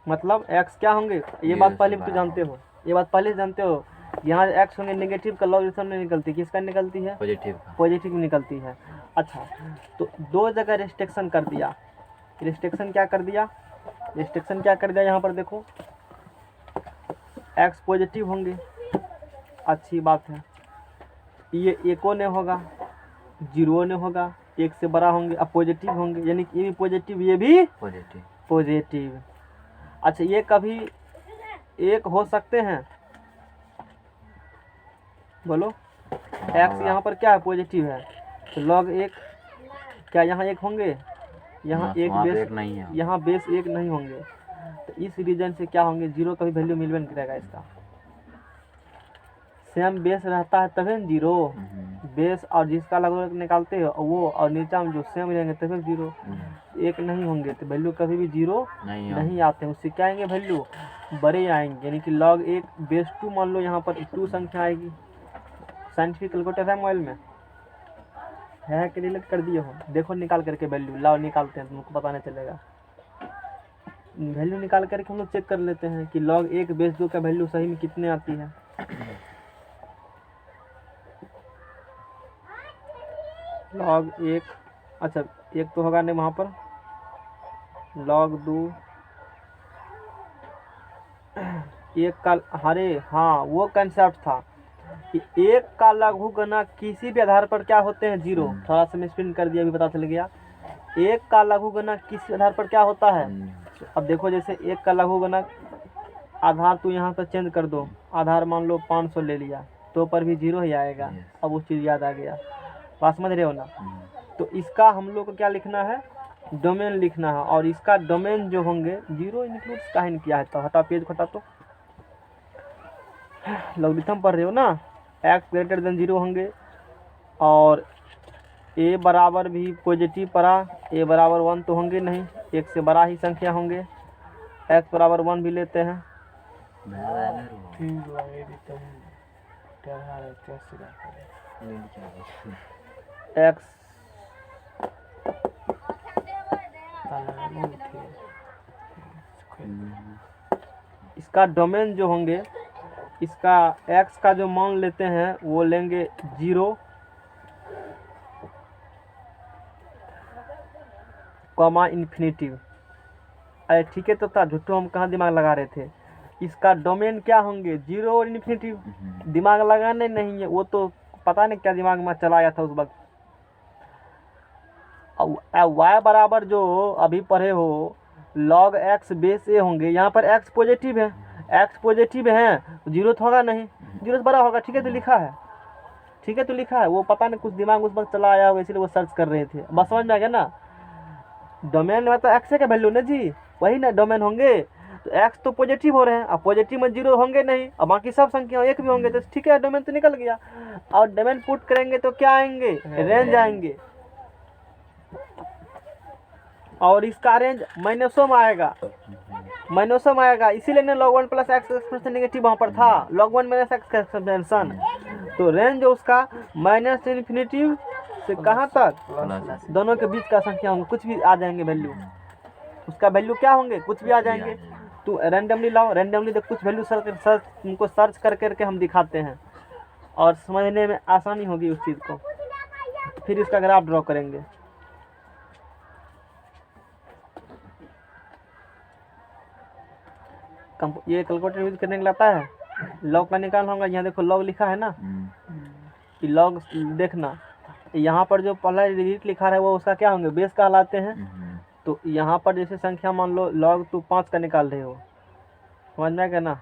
मतलब x क्या होंगे? ये बात पहले तो जानते हो, ये बात पहले जानते हो। यहाँ x होंगे नेगेटिव का लॉग में निकलती है, किसका निकलती है? पॉजिटिव निकलती है। अच्छा, तो दो जगह रिस्ट्रिक्शन कर दिया। रिस्ट्रिक्शन क्या कर दिया? यहाँ पर देखो, x पॉजिटिव होंगे, अच्छी बात है। ये एको ने होगा, 0 ने होगा, 1 से बड़ा होंगे, अब पॉजिटिव होंगे, यानी कि ये भी पॉजिटिव, ये भी पॉजिटिव। अच्छा ये कभी एक हो सकते हैं, बोलो। एक्स यहाँ पर क्या है, पॉजिटिव है, तो log 1 क्या यहाँ एक होंगे, यहाँ एक वहाँ पे बेस, एक नहीं है। यहाँ बेस एक नहीं होंगे, तो इस रीजन से क्या होंगे, जीरो कभी वैल्यू मिलवे नहीं करेगा इसका। सेम बेस रहता है तभी न जीरो, बेस और जिसका लगभग निकालते हो वो और नीचा में जो सेम रहेंगे तभी जीरो, एक नहीं होंगे तो वैल्यू कभी भी जीरो नहीं आते हैं। उससे क्या आएंगे, वैल्यू बड़े आएंगे, यानी कि log 1 बेस 2 मान लो, यहाँ पर 2 संख्या आएगी। साइंटिफिक कैलकुलेटर है मोबाइल में, है कि डिलीट कर दिए हो, देखो निकाल करके वैल्यू, लाओ निकालते हैं, तुमको पता नहीं चलेगा। वैल्यू निकाल करके हम लोग चेक कर लेते हैं कि log 1 बेस 2 का वैल्यू सही में कितने आती है। log 1, अच्छा एक तो होगा नहीं वहाँ पर, log 2 एक का, अरे हाँ वो कंसेप्ट था कि एक का लघु गुना किसी भी आधार पर क्या होते हैं, जीरो। थोड़ा सा मैं स्पिन कर दिया, अभी पता चल गया। एक का लघु गुना किसी आधार पर क्या होता है, अब देखो जैसे एक का लघु गुना आधार तो यहाँ पर चेंज कर दो, आधार मान लो 500 ले लिया तो पर भी जीरो ही आएगा। अब वो चीज़ याद आ गया, बात समझ रहे हो ना। तो इसका हम लोग को क्या लिखना है, डोमेन लिखना है, और इसका डोमेन जो होंगे जीरो इंक्लूड काहे नहीं किया है, तो हटा पेज हटा, तो लॉगरिथम पढ़ रहे हो ना, एक्स ग्रेटर देन जीरो होंगे, और ए बराबर भी पॉजिटिव पड़ा, ए बराबर 1 तो होंगे नहीं, एक से बड़ा ही संख्या होंगे। एक्स बराबर 1 भी लेते हैं, एक्स इसका डोमेन जो होंगे, इसका एक्स का जो मान लेते हैं वो लेंगे 0, कॉमा इन्फिनिटिव। अरे ठीक है, तो था झूठो हम कहाँ दिमाग लगा रहे थे। इसका डोमेन क्या होंगे, 0 और इन्फिनिटिव। दिमाग लगाने नहीं है, वो तो पता नहीं क्या दिमाग में चला आया था उस वक्त। वाई बराबर जो अभी पढ़े हो log x बेस ए होंगे, यहाँ पर x पॉजिटिव है, x पॉजिटिव है तो जीरो तो होगा नहीं, जीरो से बड़ा होगा, ठीक है तो लिखा है, ठीक है तो लिखा है। वो पता नहीं कुछ दिमाग उस वक्त चला आया होगा, इसलिए वो सर्च कर रहे थे। बस समझ में आ गया ना, डोमेन में तो एक्स का वैल्यू ना जी, वही ना डोमेन होंगे, तो एक्स तो पॉजिटिव हो रहे हैं, अब पॉजिटिव में जीरो होंगे नहीं, अब बाकी सब संख्या एक भी होंगे, तो ठीक है डोमेन तो निकल गया। और डोमेन पुट करेंगे तो क्या आएंगे, रेंज आएंगे, और इसका रेंज माइनसों में आएगा, माइनसों में आएगा, इसीलिए ना log 1 plus x expansion negative वहाँ पर था, log 1 माइनस एक्स का एक्सपेंशन। तो रेंज उसका माइनस इन्फिनिटिव से कहाँ तक, दोनों के बीच का संख्या होंगे, कुछ भी आ जाएंगे वैल्यू, उसका वैल्यू क्या होंगे, कुछ भी आ जाएंगे। तो रैंडमली लाओ, रैंडमली तो कुछ वैल्यू सर्च उनको सर्च कर करके हम दिखाते हैं, और समझने में आसानी होगी उस चीज़ को। फिर इसका ग्राफ ड्रॉ करेंगे। ये कैलकुलेटर यूज करने के लिए आता है, लॉग का निकालना होगा। यहाँ देखो लॉग लिखा है ना, कि लॉग देखना, यहाँ पर जो पहला डिजिट लिखा है वो उसका क्या होंगे, बेस कहलाते हैं। तो यहाँ पर जैसे संख्या मान लो log तो 5 का निकाल रहे हो, समझ में आएगा ना।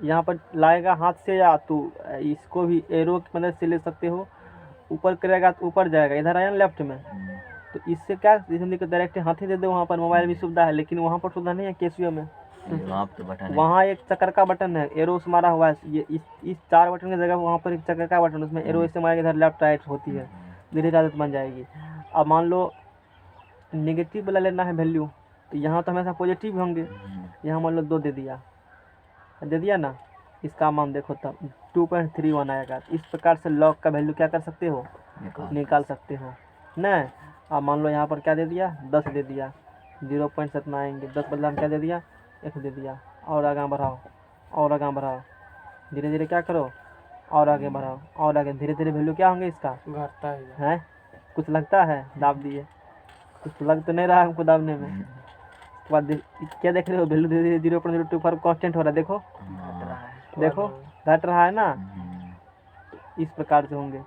यहाँ पर लाएगा हाथ से, या तो इसको भी एरो की मदद से ले सकते हो, ऊपर करेगा तो ऊपर जाएगा, इधर आया ना लेफ्ट में, तो इससे क्या डायरेक्ट हाथ ही दे दो। वहाँ पर मोबाइल भी सुविधा है, लेकिन वहाँ पर सुविधा नहीं है कैसियो में। वहाँ एक चक्कर का बटन है, एरो से मारा हुआ है, ये इस 4 बटन की जगह वहाँ पर एक चक्कर का बटन, उसमें एरो से मारेगा, इधर लेफ्ट राइट होती है, धीरे धीरे आदत बन जाएगी। अब मान लो नेगेटिव वाला लेना है वैल्यू, तो यहाँ तो हमेशा पॉजिटिव होंगे, यहाँ मान लो 2 दे दिया ना, इसका मान देखो तब 2.31 आएगा। इस प्रकार से log का वैल्यू क्या कर सकते हो, निकाल सकते हो ना। अब मान लो यहाँ पर क्या दे दिया, 10 दे दिया, 0.7 आएंगे, 10 बदला में क्या दे दिया, 1 दे दिया। और आगे बढ़ाओ, और आगे बढ़ाओ, धीरे धीरे क्या करो, और आगे बढ़ाओ, और आगे, धीरे धीरे वैल्यू क्या होंगे इसका, घटता है। कुछ लगता है, दाब दिए, कुछ लग तो नहीं रहा हमको दाबने में। उसके बाद क्या देख रहे हो, वैल्यू धीरे धीरे 0.025 कांस्टेंट हो रहा है, देखो देखो घट रहा है ना। इस प्रकार से होंगे,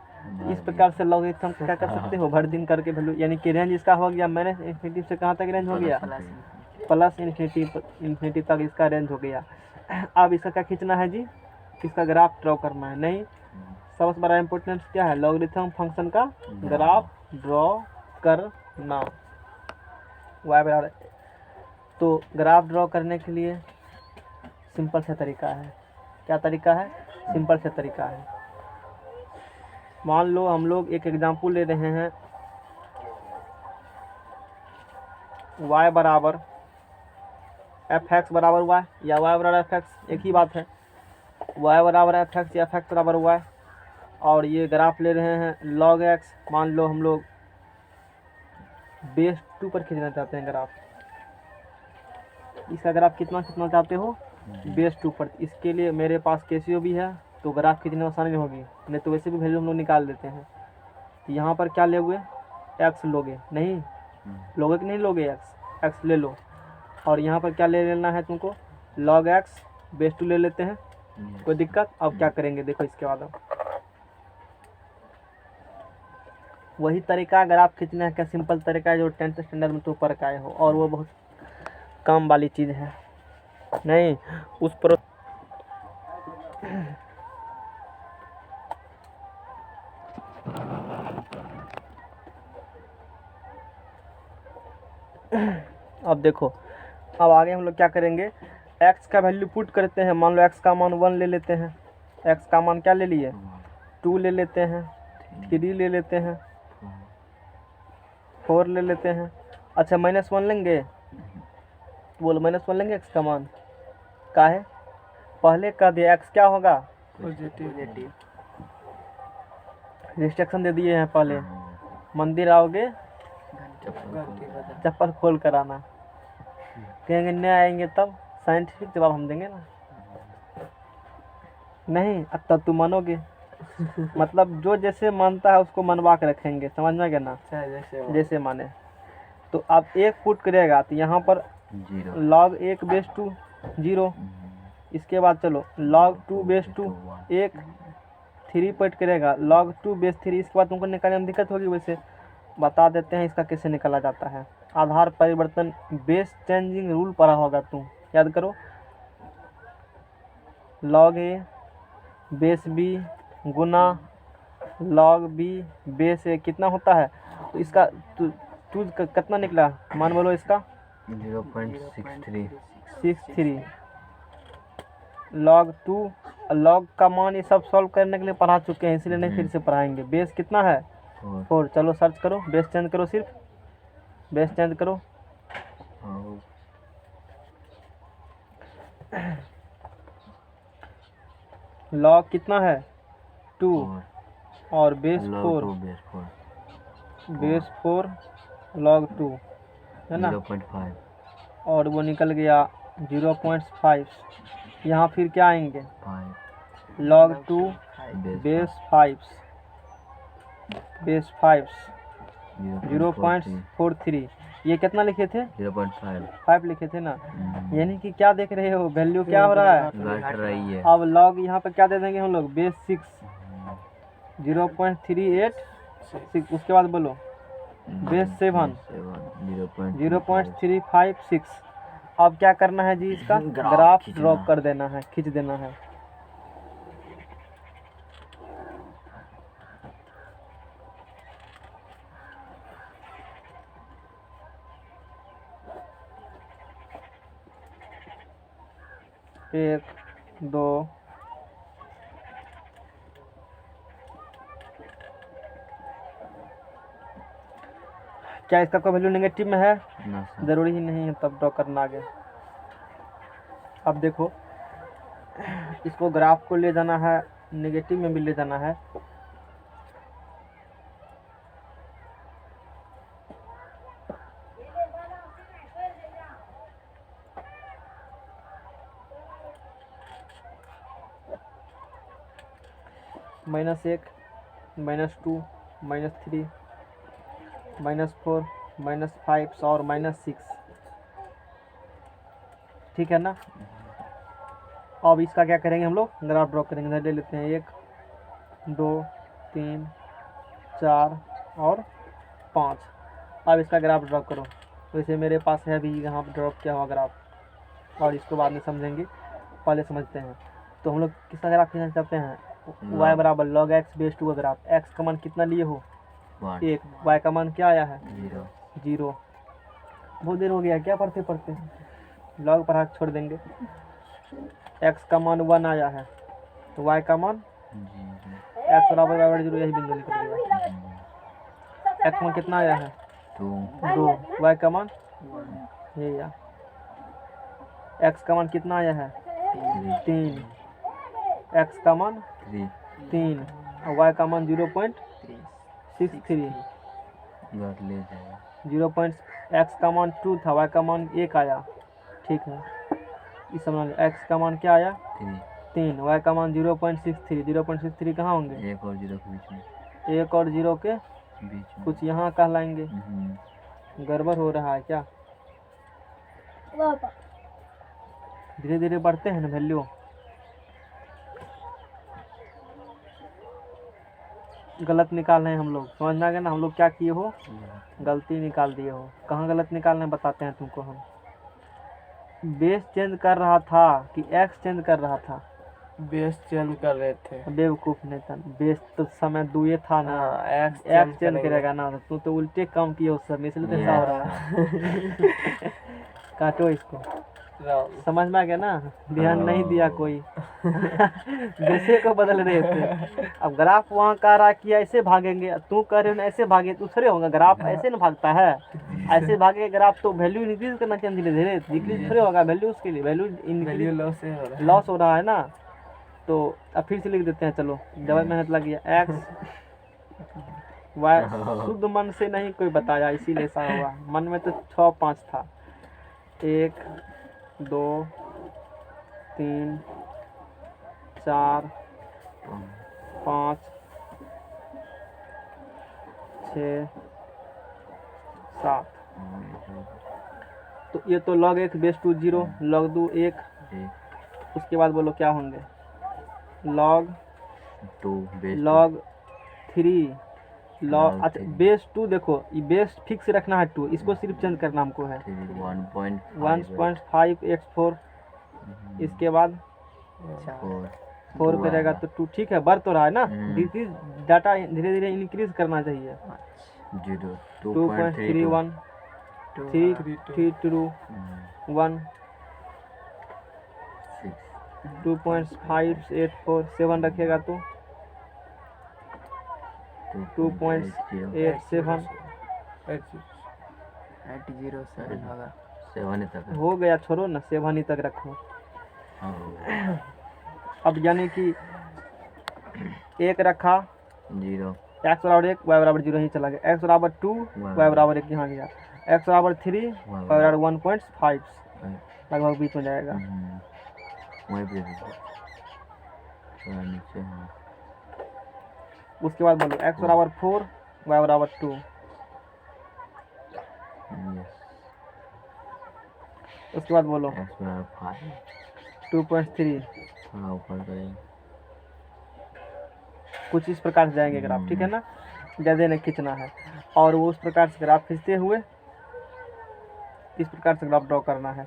इस प्रकार से लॉगरिथम क्या कर सकते हो, भर दिन करके वैल्यू, यानी कि रेंज इसका हो गया माइनस इन्फिनिटी से कहाँ तक रेंज हो गया, प्लस इन्फिनिटी तक इसका रेंज हो गया। अब इसका क्या खींचना है जी, इसका ग्राफ ड्रॉ करना है। नहीं, सबसे बड़ा इम्पोर्टेंस क्या है, लॉगरिथम फंक्शन का ग्राफ ड्रॉ करना। y बराबर, तो ग्राफ ड्रॉ करने के लिए सिंपल सा तरीका है। क्या तरीका है, सिंपल सा तरीका है। मान लो हम लोग एक एग्जांपल ले रहे हैं, y बराबर fx बराबर y या y बराबर fx, एक ही बात है। y बराबर fx या fx बराबर y, और ये ग्राफ ले रहे हैं log x। मान लो हम लोग बेस 2 पर खींचना चाहते हैं ग्राफ, इसका ग्राफ कितना खींचना चाहते हो, बेस 2 पर। इसके लिए मेरे पास कैसियो भी है, तो ग्राफ खींचने में आसानी होगी, नहीं तो वैसे भी वैल्यू हम लोग निकाल देते हैं। तो यहाँ पर क्या लोगे, x लोगे, नहीं लोगे कि नहीं लोगे, x ले लो। और यहाँ पर क्या ले लेना है तुमको, log x बेस 2 ले लेते हैं, कोई दिक्कत। अब क्या करेंगे देखो, इसके बाद अब वही तरीका ग्राफ खींचने का सिंपल तरीका है जो 10th स्टैंडर्ड में तो पढ़ के आए हो, और वो बहुत काम वाली चीज़ है। नहीं उस पर अब देखो, अब आगे हम लोग क्या करेंगे, x का वैल्यू पुट करते हैं। मान लो x का मान 1 ले लेते हैं, x का मान क्या ले लिए, 2 ले लेते हैं, 3 ले लेते हैं, 4 ले लेते हैं। अच्छा -1 लेंगे, बोलो -1 लेंगे x का मान का है, पहले कह दिया x क्या होगा, पॉजिटिव। रिस्ट्रिक्शन दे दिए हैं पहले, मंदिर आओगे चप्पल खोल कर आना, कहेंगे नहीं आएंगे तब साइंटिफिक जवाब हम देंगे ना, नहीं अब तब तुम मानोगे। मतलब जो जैसे मानता है उसको मनवा के रखेंगे, समझ में गया ना, जैसे माने। तो अब एक पुट करेगा तो यहाँ पर log 1 बेस 2 0, इसके बाद चलो log 2 बेस 2 1, 3 पुट करेगा log 2 बेस 3, इसके बाद तुमको निकालने में दिक्कत होगी। वैसे बता देते हैं इसका कैसे निकाला जाता है। आधार परिवर्तन बेस चेंजिंग रूल पढ़ा होगा तुम, याद करो, log a base b Guna log b base a कितना होता है, तो इसका टू कितना निकला, मान बोलो इसका 0.63 log 2, log का मान ये सब सॉल्व करने के लिए पढ़ा चुके हैं, इसलिए नहीं फिर से पढ़ाएंगे। बेस कितना है 4, चलो सर्च करो, बेस चेंज करो, सिर्फ बेस चेंज करो। log कितना है 2 और बेस 4, बेस 4 log 2 है ना, 0.5 और वो निकल गया 0.5। यहाँ फिर क्या आएंगे, log 2 बेस 5 0.43, ये कितना लिखे थे, 5 लिखे थे ना। यानी कि क्या देख रहे हो, वैल्यू क्या हो रहा है, घट रही है। अब log यहाँ पर क्या दे देंगे हम लोग, बेस 6 0.386, उसके बाद बोलो बेस 7 0.356। अब क्या करना है जी, इसका ग्राफ ड्रॉ कर देना है, खींच देना है। एक, दो, क्या इसका कोई वैल्यू नेगेटिव में है, जरूरी ही नहीं है, तब ड्रॉ करना आगे। अब देखो, इसको ग्राफ को ले जाना है, नेगेटिव में भी ले जाना है। -1, -2, -3, -4, -5 और -6, ठीक है ना। अब इसका क्या करेंगे हम लोग, ग्राफ ड्रॉ करेंगे। इधर ले लेते हैं 1, 2, 3, 4 और 5। अब इसका ग्राफ ड्रॉ करो। वैसे मेरे पास है अभी यहाँ पर ड्रॉप किया हुआ ग्राफ, और इसको बाद में समझेंगे, पहले समझते हैं। तो हम लोग किसका ग्राफ खींचना चाहते हैं? y बराबर log x बेस 2 का ग्राफ। x का मान कितना लिए हो? 1 1। y का मान क्या आया है? 0 0। बहुत देर हो गया क्या पढ़ते पढ़ते, log पढ़ा के छोड़ देंगे। x का मान 1 आया है, तो y का मान 0 x बराबर y 0, यही बिंदु निकल गया। x का मान कितना आया है? 2 2। y का मान ये या x का मान कितना आया है? 3। x का मान 3 और y का मान 0.63। घर ले जाएगा 0. x का मान 2 था, y का मान 1 आया, ठीक है। इस समय x का मान क्या आया? 3। y का मान 0.63। 0.63 कहाँ होंगे? 1 और 0 के बीच में 1 और 0 के बीच में कुछ यहाँ कहलाएंगे। गड़बड़ हो रहा है क्या? धीरे धीरे बढ़ते हैं ना वैल्यू। गलत निकाल रहे हैं हम लोग, समझ में आ गया ना? हम लोग क्या किए हो? गलती निकाल दिए हो। कहाँ गलत निकाल रहे हैं बताते हैं तुमको हम। बेस चेंज कर रहा था कि एक्स चेंज कर रहा था? बेस चेंज कर रहे थे। बेवकूफ नहीं था, बेस तो समय दुए था ना, हाँ, एक्स चेंज करेगा ना। तू तो उल्टे काम किए उस समय, इसलिए तो ऐसा हो रहा है। काटो इसको, समझ में आ गया ना? ध्यान नहीं दिया कोई। बेसे को बदल रहे थे। अब ग्राफ वहाँ कह रहा कि ऐसे भागेंगे, तू कह रहे हो ना ऐसे भागे, दूसरे होगा। ग्राफ ऐसे ना भागता है, ऐसे भागे ग्राफ तो वैल्यू इंक्रीज करना चाहिए धीरे धीरे, डिक्रीज थोड़े होगा वैल्यू। उसके लिए वैल्यू वैल्यू लॉस हो रहा है ना। तो अब फिर से लिख देते हैं, चलो डबल मेहनत लग गया। एक्स वाई शुद्ध मन से नहीं कोई बताया, इसीलिए ऐसा हुआ। मन में तो 6 5 था। 1 2 3 4 5 6 7। तो ये तो log 1 बेस 2 0, log 2 1। उसके बाद बोलो क्या होंगे? log 2 base log 3 log, log अच्छा 3। बेस 2 देखो, ये बेस फिक्स रखना है 2, इसको सिर्फ चेंज करना हमको है। 1.5x4। इसके बाद 4 करेगा तो 2, ठीक है। बढ़ तो रहा है ना, डिक्रीज डाटा धीरे धीरे इंक्रीज करना चाहिए। 2.31 3 2 1 2.584 7 रखेगा तो 2.87 807 होगा। 7 तक है। हो गया। छोड़ो ना, 7 ही तक रखो। अब यानी कि 1 रखा, 0 x बराबर 1 y बराबर 0 ही चला गया। x बराबर 2 y बराबर 1 यहाँ गया। x बराबर 3 y बराबर 1.5 लगभग बीच में जाएगा। वहीं पे थोड़ा नीचे है। उसके बाद बोलो x बराबर 4 y बराबर 2। उसके बाद बोलो x बराबर 5 2.3। थोड़ा ऊपर करेंगे। कुछ इस प्रकार से जाएंगे ग्राफ, ठीक है ना? ज़्यादा नहीं खींचना है। और वो उस प्रकार से ग्राफ खींचते हुए इस प्रकार से ग्राफ ड्रॉ करना है।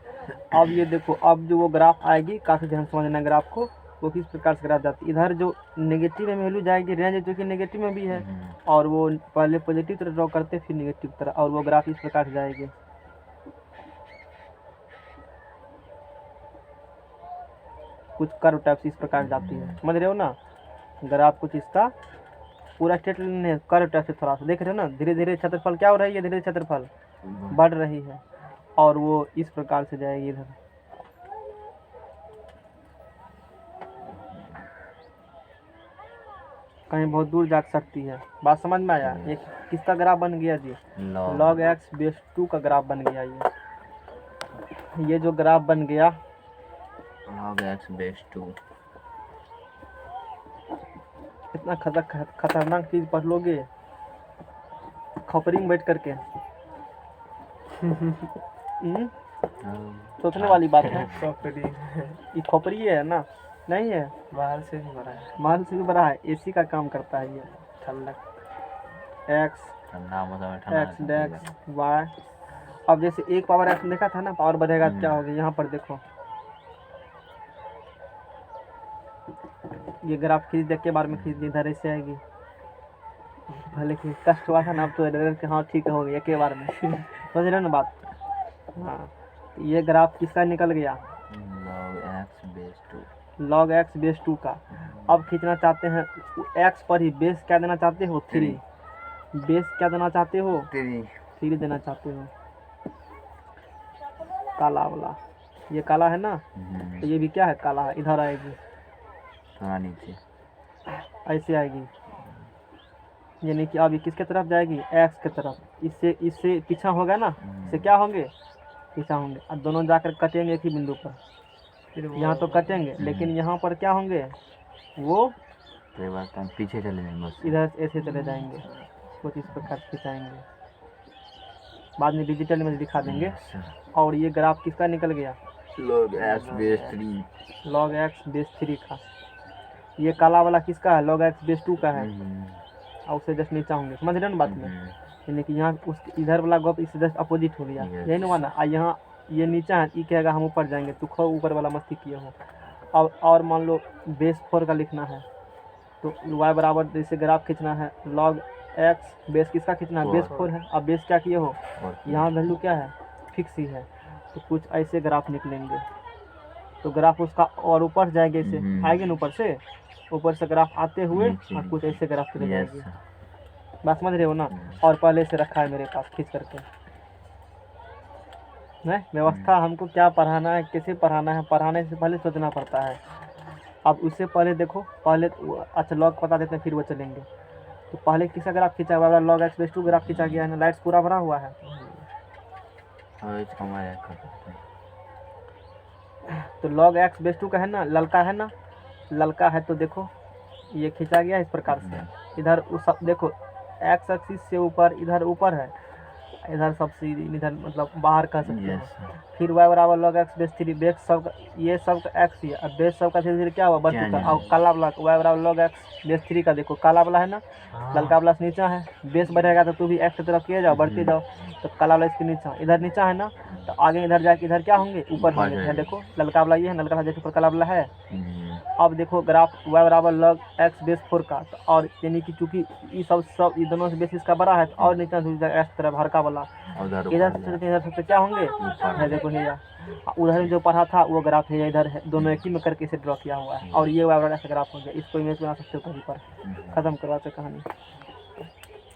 अब ये देखो, अब जो वो ग्राफ आएगी, काफ़ी ध्यान समझना है ग्राफ को, वो किस प्रकार से ग्राफ जाती है। इधर जो नेगेटिव में वैल्यू जाएगी, रेंज जो कि नेगेटिव में भी है, और वो पहले पॉजिटिव तरह ड्रॉ करते फिर नेगेटिव तरह, और वो ग्राफ इस प्रकार से जाएगी। कुछ कर्व टाइप से इस प्रकार जाती है, समझ रहे हो ना? ग्राफ कुछ इसका पूरा स्ट्रेट नहीं, कर्व टाइप से थोड़ा सा देख रहे हो ना। धीरे धीरे क्षेत्रफल क्या हो रही है? धीरे धीरे क्षेत्रफल बढ़ रही है, और वो इस प्रकार से जाएगी इधर। कहीं बहुत दूर जा सकती है। बात समझ में आया? ये किसका ग्राफ बन गया जी? log x बेस 2 का ग्राफ बन गया। ये जो ग्राफ बन गया log x बेस 2। इतना खतरनाक चीज पढ़ लोगे खोपड़ी में बैठ करके। सोचने वाली बात है। ये खोपड़ी है ना? नहीं है, बाहर से भी बड़ा है। बाहर से भी बड़ा है, एसी का काम करता है ये। ठंडक एक्स ठंडा मौसम में ठंडा एक्स डैक्स वाई अब जैसे एक पावर एक्स देखा था ना, पावर बढ़ेगा तो क्या होगा, यहाँ पर देखो ये ग्राफ खींच देख के बार में खींच दी, इधर ऐसे आएगी। पहले कि कष्ट हुआ था ना, अब तो एरर के हाँ ठीक हो गया एक ही बार में। समझ रहे हो ना बात। हाँ तो ये ग्राफ किसका निकल गया, log x base 2 log x base 2 का। अब खींचना चाहते हैं x पर ही, बेस क्या देना चाहते हो 3, बेस क्या देना चाहते हो 3 देना चाहते हो। काला वाला ये काला है ना, तो ये भी क्या है काला है, इधर आएगी थोड़ा नीचे ऐसे आएगी, यानी कि अब ये किसके तरफ जाएगी x के तरफ। इससे पीछा होगा ना, इससे क्या होंगे पीछा होंगे, और दोनों जाकर कटेंगे एक ही बिंदु पर। फिर वो यहाँ तो कटेंगे लेकिन यहाँ पर क्या होंगे, वो परिवर्तन पीछे चले जाएंगे उससे। इधर ऐसे चले जाएंगे, कुछ इस प्रकार खिंचाएंगे, बाद में डिजिटल में दिखा देंगे। Yes, sir. और ये ग्राफ किसका निकल गया, log x base 3 log x base 3 का। ये काला वाला किसका है, log x बेस 2 का है, और उससे जस्ट नीचा होंगे। समझ रहे हो ना बात में, यानी कि यहाँ उस इधर वाला गप इससे जस्ट अपोजिट हो गया, Yes. यही ना हुआ ना। और यहाँ ये नीचा है, ये कहेगा हम ऊपर जाएंगे, तू खो ऊपर वाला मस्ती किए हो। अब और मान लो बेस 4 का लिखना है, तो y बराबर जैसे ग्राफ खींचना है, log x बेस किसका खींचना है, बेस 4 है। अब बेस क्या किए हो, यहाँ वैल्यू क्या है फिक्स ही है, तो कुछ ऐसे ग्राफ निकलेंगे। तो ग्राफ उसका और ऊपर जाएंगे, ऐसे आएंगे ना ऊपर से ग्राफ आते हुए और कुछ ऐसे ग्राफ चले जाएंगे। बात समझ रहे हो ना। और पहले से रखा है मेरे पास खींच करके, नहीं व्यवस्था हमको क्या पढ़ाना है, कैसे पढ़ाना है, पढ़ाने से पहले सोचना पड़ता है। अब उससे पहले देखो, पहले अच्छा लॉग बता देते हैं फिर वो चलेंगे। तो पहले किसका ग्राफ खींचा हुआ, log x बेस 2 ग्राफ खींचा गया है ना, लाइट्स पूरा भरा हुआ है। तो log x बेस 2 का है ना, ललका है ना, ललका है तो देखो ये खींचा गया इस प्रकार से। इधर उस देखो x एक्सिस से ऊपर, इधर ऊपर है, इधर सबसे इधर मतलब बाहर कह सकते हैं। फिर y बराबर log x बेस 3, बेस सब ये सब का x ही है, अब बेस सब का धीरे धीरे क्या हुआ बढ़ चुका है। और काला वाला y बराबर log x बेस 3 का देखो, काला वाला है ना, ललका वाला से नीचा है, बेस बढ़ेगा तो तू भी x की तरफ किए जाओ, बढ़ते जाओ। तो काला वाला इसके नीचा, इधर नीचा है ना, तो आगे इधर जाके इधर क्या होंगे ऊपर होंगे। इधर देखो ललका वाला ये है, ललका वाला ऊपर काला वाला है। अब देखो ग्राफ y बराबर log x बेस 4 का, तो और यानी कि चूंकि ये सब ये दोनों से बेसिस का बड़ा है, तो और नीचा x तरफ हल्का वाला इधर सबसे क्या होंगे है, देखो है उधर में जो पढ़ा था वो ग्राफ है, इधर है, दोनों एक ही में करके इसे ड्रॉ किया हुआ है। और ये y बराबर ऐसा ग्राफ हो गया। इसको इमेज बना सकते हो कहीं पर, खत्म करवाते कहानी।